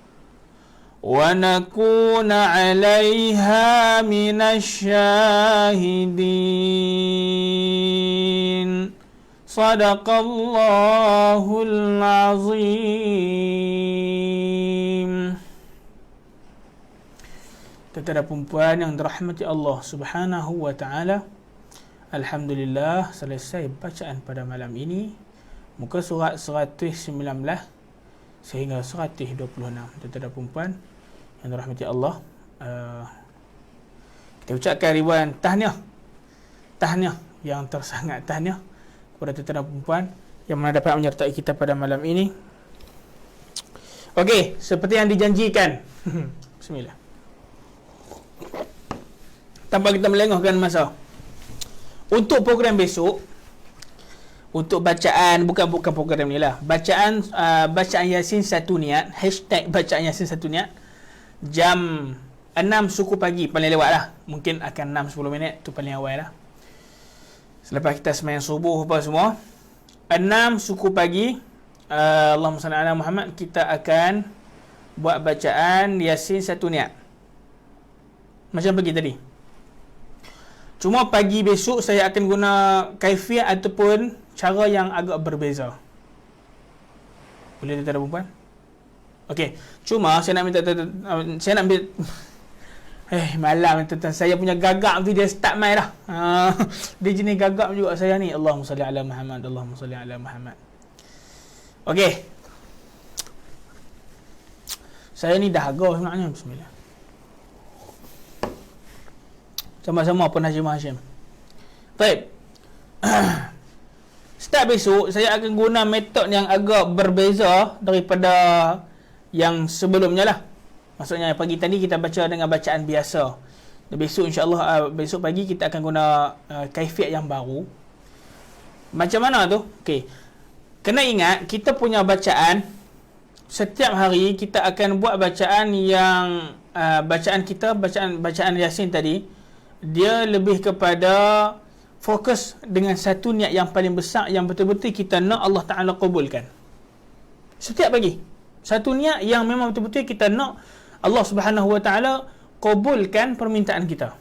ونكون عليها من الشاهدين صدق الله العظيم. Tuan-tuan dan puan yang dirahmati Allah Subhanahu wa taala, alhamdulillah selesai bacaan pada malam ini muka surat 119 sehingga 126. Tuan-tuan dan puan yang dirahmati Allah, kita ucapkan ribuan tahniah yang tersangat tahniah kepada tuan-tuan dan puan yang mana dapat menyertai kita pada malam ini. Okey, seperti yang dijanjikan. Bismillah. Tanpa kita melengahkan masa, untuk program besok, untuk bacaan bukan program ni lah, bacaan Yasin satu niat, hashtag bacaan Yasin satu niat, jam 6 suku pagi paling lewat lah, mungkin akan 6-10 minit tu paling awal lah, selepas kita sembahyang subuh apa semua. 6 suku pagi, Allahumma salli ala Muhammad, kita akan buat bacaan Yasin satu niat macam pagi tadi. Cuma pagi besok saya akan guna kaifiat ataupun cara yang agak berbeza. Boleh tuan-tuan dan puan? Okey, cuma saya nak ambil malam tuan-tuan, saya punya gagak tu dia start main dah. Dia jenis gagak juga saya ni. Allahumma salli ala Muhammad, Allahumma salli ala Muhammad. Okey. Saya ni dah agak sebenarnya. Bismillah. Sama-sama Puan Hashim. Baik. Start besok saya akan guna metod yang agak berbeza daripada yang sebelumnya lah. Maksudnya pagi tadi kita baca dengan bacaan biasa. Dan besok insya-Allah besok pagi kita akan guna kaifiat yang baru. Macam mana tu? Okey. Kena ingat kita punya bacaan setiap hari kita akan buat bacaan yang bacaan Yasin tadi, dia lebih kepada fokus dengan satu niat yang paling besar yang betul-betul kita nak Allah Taala kabulkan. Setiap pagi satu niat yang memang betul-betul kita nak Allah Subhanahu Wa Taala kabulkan permintaan kita.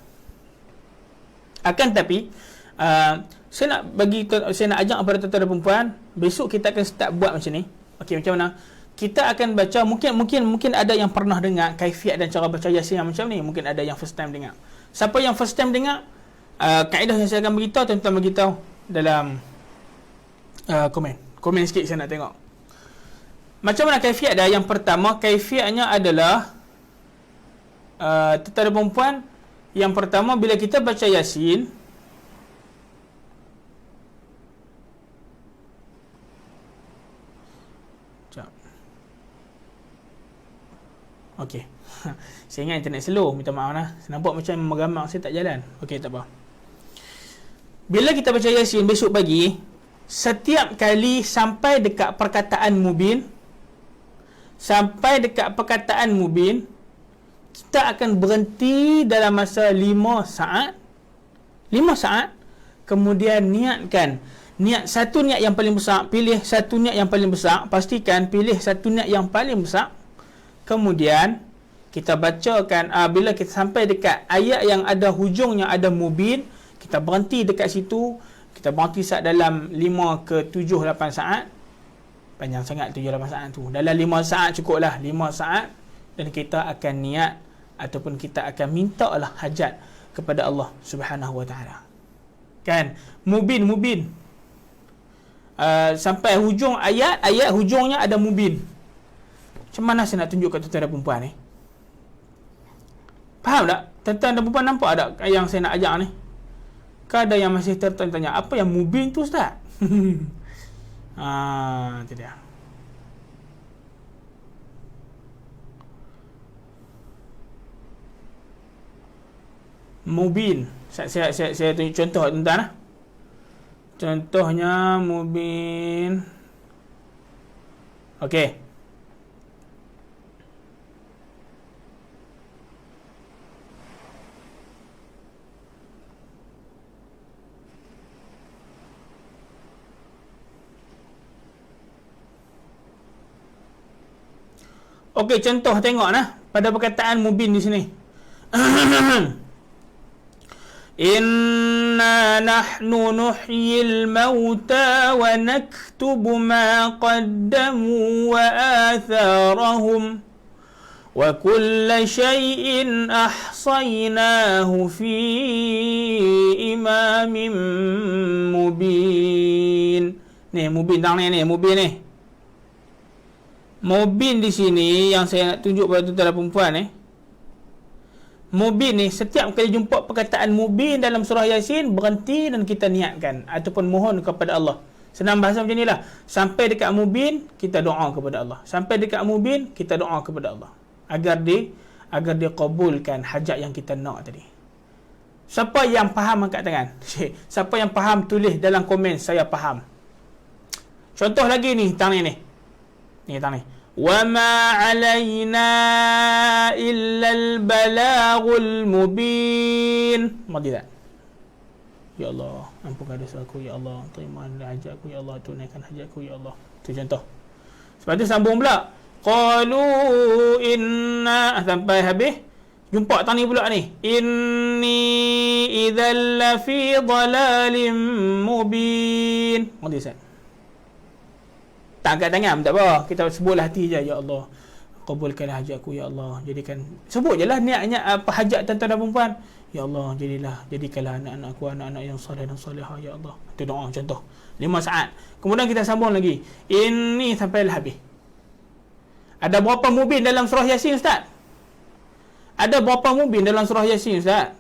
Akan tapi saya nak ajak kepada tuan-tuan dan puan, besok kita akan start buat macam ni. Okey, macam mana? Kita akan baca, mungkin ada yang pernah dengar kaifiat dan cara baca Yasin yang macam ni, mungkin ada yang first time dengar. Siapa yang first time dengar, kaedah yang saya akan beritahu, tuan-tuan beritahu dalam komen sikit saya nak tengok. Macam mana kaifiat dah? Yang pertama, kaifiatnya adalah tuan-tuan dan puan, yang pertama bila kita baca Yasin, okey. Saya ingat internet slow, minta maaf lah. Nampak macam gambar saya tak jalan. Okey, tak apa. Bila kita baca Yasin besok pagi, setiap kali sampai dekat perkataan mubin, kita akan berhenti dalam masa 5 saat. 5 saat. Kemudian niat satu niat yang paling besar, pilih satu niat yang paling besar, pastikan pilih satu niat yang paling besar. Kemudian kita bacakan, bila kita sampai dekat ayat yang ada hujungnya ada mubin, kita berhenti dekat situ. Kita berhenti saat dalam 5 ke 7 8 saat. Panjang sangat 7 8 saat tu. Dalam 5 saat cukup lah, 5 saat. Dan kita akan niat ataupun kita akan minta lah hajat kepada Allah Subhanahu Wa Taala. Kan? Mubin. Sampai hujung ayat hujungnya ada mubin. Macam mana saya nak tunjuk kat tuan-tuan dan perempuan ni? Faham tak? Tuan-tuan dan perempuan nampak tak yang saya nak ajak ni? Kan ada yang masih tertanya, apa yang mubin tu Ustaz? Itu dia. Mubin. Saya tunjuk contoh tuan-tuan lah. Contohnya mubin. Okey. Okey, contoh tengok nah pada perkataan mubin di sini. Inna nahnu nuhyil mauta wa naktubu ma qaddamu wa atharahum wa kulla shay'in ahsaynahu fi imamin mubin. Ni mubin tang ni mubin ni. Mubin di sini yang saya nak tunjuk pada tuan-tuan dan perempuan ni. Mubin ni setiap kali jumpa perkataan mubin dalam surah Yasin, berhenti dan kita niatkan ataupun mohon kepada Allah. Senang bahasa macam inilah. Sampai dekat mubin kita doa kepada Allah. Sampai dekat mubin kita doa kepada Allah agar dia kabulkan hajat yang kita nak tadi. Siapa yang faham angkat tangan? Siapa yang faham tulis dalam komen saya faham. Contoh lagi ni tang ni. Ni tang ni. Wa ma 'alaina illa al-balaghul mubin. Mati tak? Ya Allah, ampunkan dosa aku ya Allah, terimalah hajatku ya Allah, tunaikan hajatku ya Allah. Itu contoh. Sebab tu sambung pula. Qalu inna sampai habis. Jumpa tang ni pula ni. Inni idzal lafi dhalalim mubin. Mati tak? Tak angkat tangan tak apa, kita sebutlah hati je, ya Allah kabulkanlah hajatku ya Allah, jadikan sebut je lah niatnya apa hajat tuan-tuan dan perempuan. Ya Allah jadikanlah anak-anakku anak-anak yang soleh dan solehah ya Allah. Itu doa contoh 5 saat. Kemudian kita sambung lagi, ini sampai habis. Ada berapa mubin dalam surah Yasin Ustaz? Ada berapa mubin dalam surah Yasin Ustaz?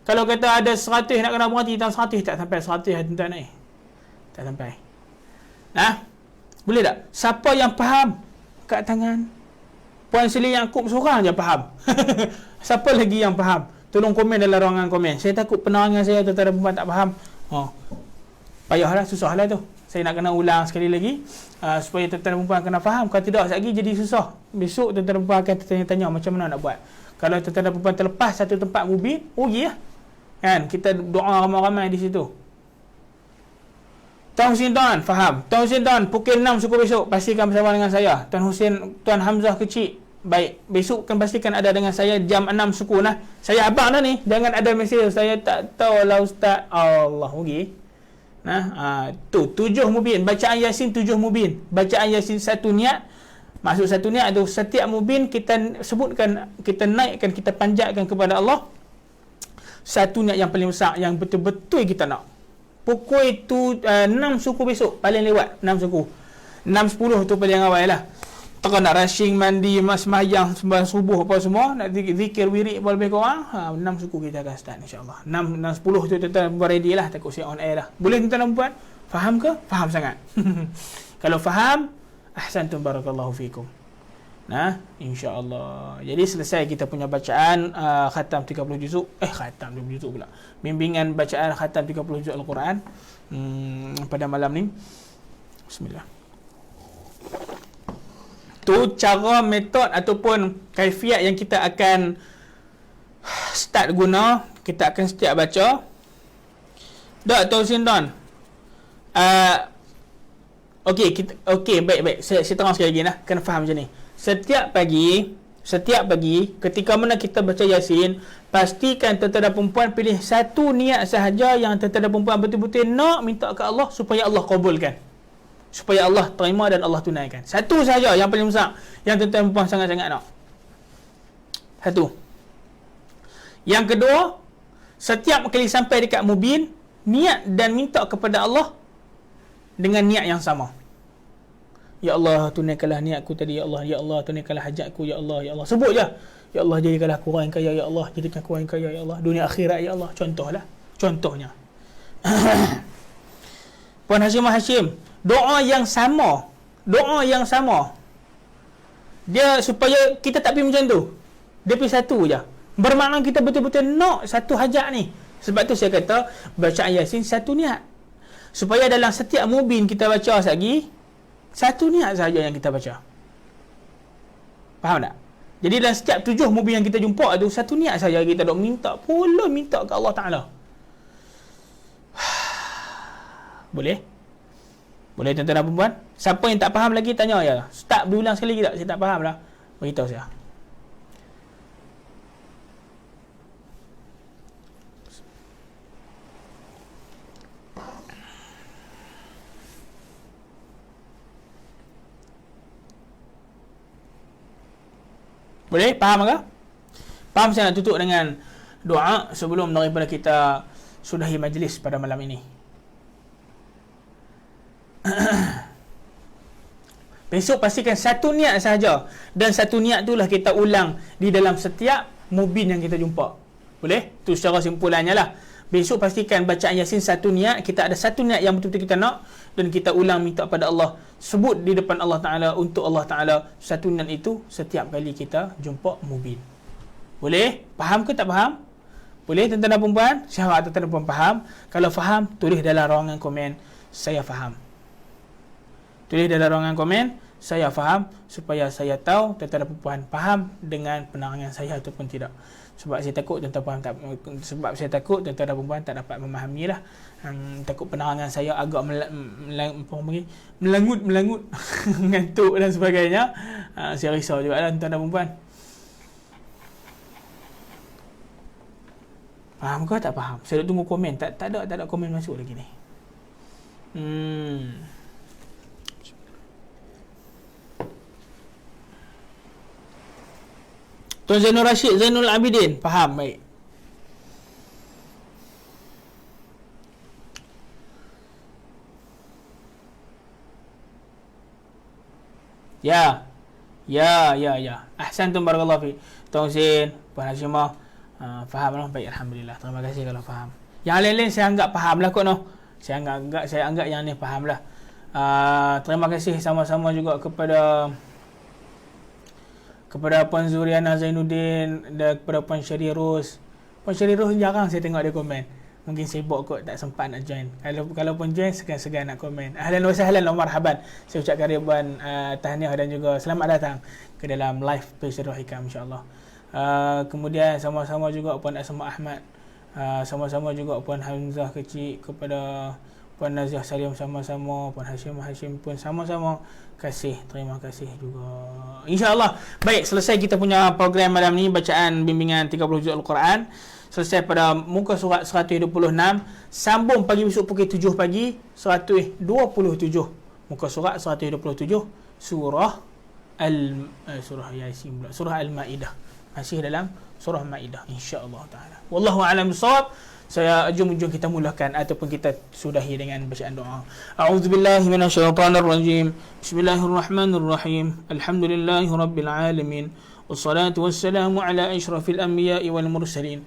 Kalau kata ada 100 nak kena berhenti dalam 100, tak sampai 100 tuan-tuan ni. Tak sampai. Nah, boleh tak? Siapa yang faham? Kat tangan. Puan Seli Yaakob seorang je faham. Siapa lagi yang faham? tolong komen dalam ruangan komen. Saya takut penerangan saya tuan-tuan dan puan tak faham. Payahlah, susahlah tu. Saya nak kena ulang sekali lagi supaya tuan-tuan dan puan kena faham. Kalau tidak, sekejap lagi jadi susah. Besok tuan-tuan dan puan akan tanya-tanya macam mana nak buat. Kalau tuan-tuan dan puan terlepas satu tempat mubin, lah. Kan? Kita doa ramai-ramai di situ. Tuan Husin Tuan, faham? Tuan Husin Tuan, pukul 6 suku besok, pastikan bersama dengan saya. Tuan Husin, Tuan Hamzah kecil, baik. Besok kan pastikan ada dengan saya jam 6 suku lah. Saya abang dah ni, jangan ada mesej. Saya tak tahu lah Ustaz. Allah, okey. Tu 7 mubin. Bacaan Yasin 7 mubin. Bacaan Yasin satu niat. Maksud satu niat tu, setiap mubin kita sebutkan, kita naikkan, kita panjatkan kepada Allah. Satu niat yang paling besar, yang betul-betul kita nak. Pukul 6 suku besok paling lewat 6 suku. 6.10 tu paling awal lah. Tak nak rushing mandi, sembahyang sembahyang subuh apa semua, nak zikir wirid lebih kurang 6 suku kita akan start insya-Allah. 6.10 tu tuan-tuan ready lah, takut saya on air dah. Boleh tuan-tuan dan puan? Faham ke? Faham sangat. Kalau faham, ahsantum barakallahu fikum. InsyaAllah. Jadi selesai kita punya bacaan khatam 30 juzuk. Khatam 30 juzuk pula. Bimbingan bacaan khatam 30 juzuk Al-Quran pada malam ni. Bismillah. Tu cara, metod ataupun kaifiat yang kita akan start guna. Kita akan setiap baca. Tak tahu Sinton. Okey, baik. Saya terang sekali lagi lah. Kena faham macam ni. Setiap pagi ketika mana kita baca Yasin, pastikan tuan-tuan dan perempuan pilih satu niat sahaja yang tuan-tuan dan perempuan betul-betul nak minta ke Allah supaya Allah kabulkan, supaya Allah terima dan Allah tunaikan. Satu sahaja yang paling besar yang tuan-tuan dan perempuan sangat-sangat nak. Satu. Yang kedua, setiap kali sampai dekat mubin, niat dan minta kepada Allah dengan niat yang sama. Ya Allah, tunaikanlah niatku tadi. Ya Allah, tunaikanlah hajatku. Ya Allah, sebut je. Ya Allah, jadikanlah aku orang kaya. Ya Allah, jadikan aku orang kaya. Ya Allah, dunia akhirat. Ya Allah, contohnya. Puan Hashim, doa yang sama. Dia supaya kita tak pergi macam tu. Dia pergi satu je. Bermakna kita betul-betul nak satu hajat ni. Sebab tu saya kata, bacaan Yasin satu niat. Supaya dalam setiap mubin kita baca lagi, satu niat sahaja yang kita baca. Faham tak? Jadi dalam setiap 7 mubin yang kita jumpa tu, satu niat sahaja kita dok minta ke Allah Ta'ala. Boleh tuan-tuan dan puan? Siapa yang tak faham lagi, tanya je. Start berulang sekali lagi tak? Saya tak faham lah. Beritahu saya. Boleh? Faham ke? Faham? Saya nak tutup dengan doa sebelum daripada kita sudahi majlis pada malam ini. Besok pastikan satu niat sahaja. Dan satu niat itulah kita ulang di dalam setiap mubin yang kita jumpa. Boleh? Itu secara simpulannya lah. Besok pastikan bacaan Yasin satu niat. Kita ada satu niat yang betul-betul kita nak. Dan kita ulang minta pada Allah. Sebut di depan Allah Ta'ala, untuk Allah Ta'ala. Satu niat itu setiap kali kita jumpa mubin. Boleh? Faham ke tak faham? Boleh tuan-tuan dan perempuan? Saya harap tuan-tuan dan perempuan faham. Kalau faham, tulis dalam ruangan komen, saya faham. Tulis dalam ruangan komen, saya faham, supaya saya tahu tuan-tuan dan perempuan faham dengan penerangan saya ataupun tidak. Sebab saya takut tuan-tuan dan perempuan tak dapat memahami lah. Takut penerangan saya agak melangut ngantuk dan sebagainya. Saya risau juga lah tuan-tuan dan perempuan. Faham ke tak faham? Saya nak tunggu komen. Tak ada komen masuk lagi ni. Tuan Zainul Rashid, Zainul Abidin, faham baik. Ya. Ahsantum barakallahu fi. Tuan Husin, Puan Hashimah, faham lah. Baik, alhamdulillah. Terima kasih kalau faham. Yang lain-lain saya anggap faham lah kot noh. Saya anggap yang ni faham lah. Terima kasih sama-sama juga kepada Puan Zuriana Zainuddin dan kepada Puan Syariah Ros, Puan Syariruh jarang saya tengok dia komen. Mungkin sibuk kot, tak sempat nak join. Kalaupun join, segan-segan nak komen. Ahlan wa sahlan wa marhaban. Saya ucapkan ribuan tahniah dan juga selamat datang ke dalam live page Darul Hikam, insyaAllah. Kemudian sama-sama juga Puan Asma Ahmad, sama-sama juga Puan Hamzah Kecil, kepada Puan Naziah Salim sama-sama, Puan Hashim pun sama-sama kasih, terima kasih juga. InsyaAllah. Baik, selesai kita punya program malam ni, bacaan bimbingan 30 juz Al-Quran. Selesai pada muka surat 126. Sambung pagi besok pukul 7 pagi 127. Muka surat 127 surah Yasin pula, surah Al-Maidah. Masih dalam surah Maidah, insya-Allah taala. Wallahu a'lam bissawab. Saya jom kita mulakan ataupun kita sudahi dengan bacaan doa. A'udzubillahi minasyaitonirrajim. Bismillahirrahmanirrahim. Alhamdulillahirabbil alamin. Wassalatu wassalamu ala asyrafil anbiya'i wal mursalin.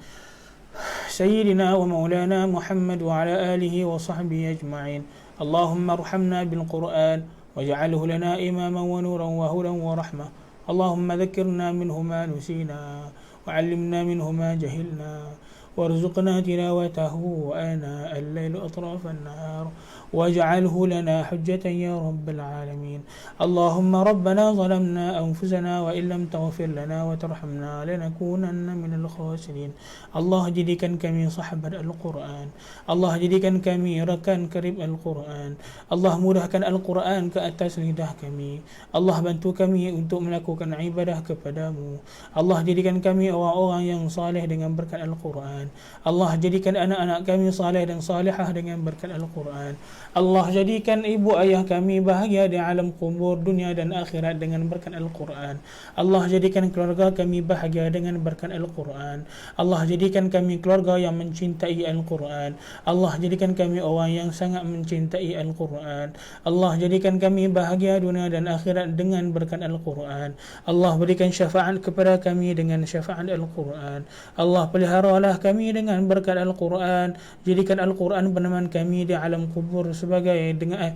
Sayyidina wa maulana Muhammad wa ala alihi wa sahbihi ajma'in. Allahumma arhamna bil Qur'an waj'alhu lana imaman wa nuran wa hudan wa rahmah. Allahumma dhakkirna minhu ma nusina wa 'allimna minhu ma jahilna وارزقنا تلاوته وآناء الليل أطراف النهار واجعله لنا حجة يا رب العالمين. اللهم ربنا ظلمنا أنفسنا وإن لم تغفر لنا وترحمنا لنكونن من الخاسرين. الله jadikan kami sahabat Al-Quran. Allah jadikan kami rakan karib Al-Quran. Allah mudahkan Al-Quran ke atas lidah kami. Allah bantu kami untuk melakukan ibadah kepadamu. Allah jadikan kami orang-orang yang saleh dengan berkat Al-Quran. Allah jadikan anak-anak kami saleh dan salihah dengan berkat Al-Quran. Allah jadikan ibu ayah kami bahagia di alam kubur dunia dan akhirat dengan berkat Al-Quran. Allah jadikan keluarga kami bahagia dengan berkat Al-Quran. Allah jadikan kami keluarga yang mencintai Al-Quran. Allah jadikan kami orang yang sangat mencintai Al-Quran. Allah jadikan kami bahagia dunia dan akhirat dengan berkat Al-Quran. Allah berikan syafaat kepada kami dengan syafaat Al-Quran. Allah peliharalah kami dengan berkat Al-Quran. Jadikan Al-Quran peneman kami di alam kubur sebagai dengan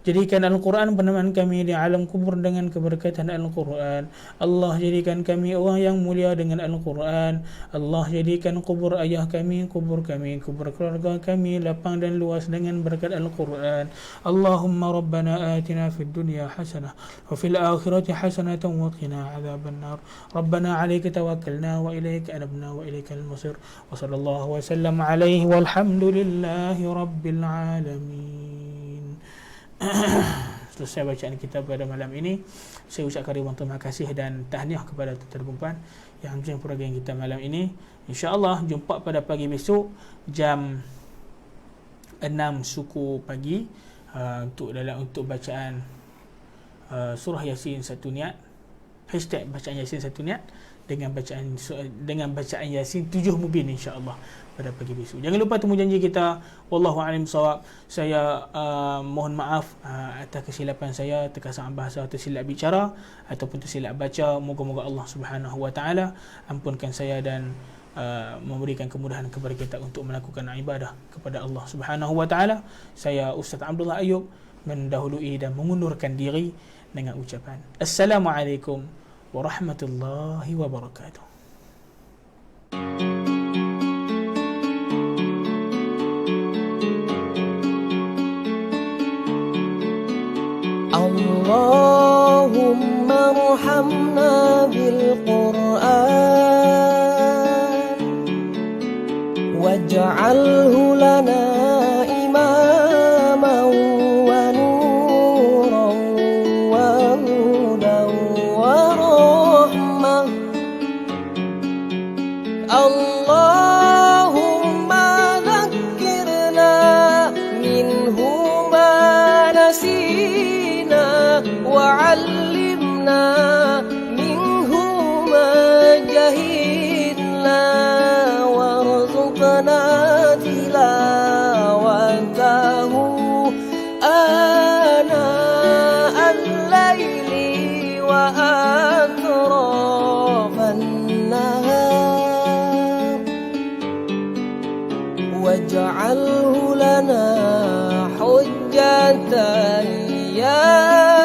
jadikan Al-Quran peneman kami di alam kubur dengan keberkatan Al-Quran. Allah jadikan kami orang yang mulia dengan Al-Quran. Allah jadikan kubur ayah kami, kubur keluarga kami lapang dan luas dengan berkat Al-Quran. Allahumma rabbana atina fid dunya hasanah wa fil akhirati hasanatan wa qina adzaban nar. Rabbana 'alaika tawakkalna wa ilaika anabna wa ilaikal masir. Wa sallallahu wa sallam alaihi walhamdulillahi rabbil alamin. Selesai bacaan kita pada malam ini. Saya ucapkan ribuan terima kasih dan tahniah kepada tuan-tuan dan puan yang menonton program kita malam ini. InsyaAllah jumpa pada pagi besok jam 6 suku pagi untuk bacaan surah Yasin satu niat. Hashtag bacaan Yasin satu niat dengan bacaan Yasin 7 mubin, insya-Allah pada pagi besok. Jangan lupa temu janji kita. Wallahu a'lam bissawab. Saya mohon maaf atas kesilapan saya, terkasar bahasa, tersilap bicara ataupun tersilap baca. Moga-moga Allah Subhanahu wa taala ampunkan saya dan memberikan kemudahan kepada kita untuk melakukan ibadah kepada Allah Subhanahu wa taala. Saya Ustaz Abdullah Ayub mendahului dan mengundurkan diri dengan ucapan Assalamualaikum warahmatullahi wabarakatuh. Allahumma arhamna bil Qur'an waj'alhu lana imaman wa nuran wa hudan wa rahmah. Allahumma dhakkirna minhu ma nasina وعلمنا منه ما جهلنا وارزقنا تلاوته آناء الليل وأطراف النهار واجعله لنا حجة يا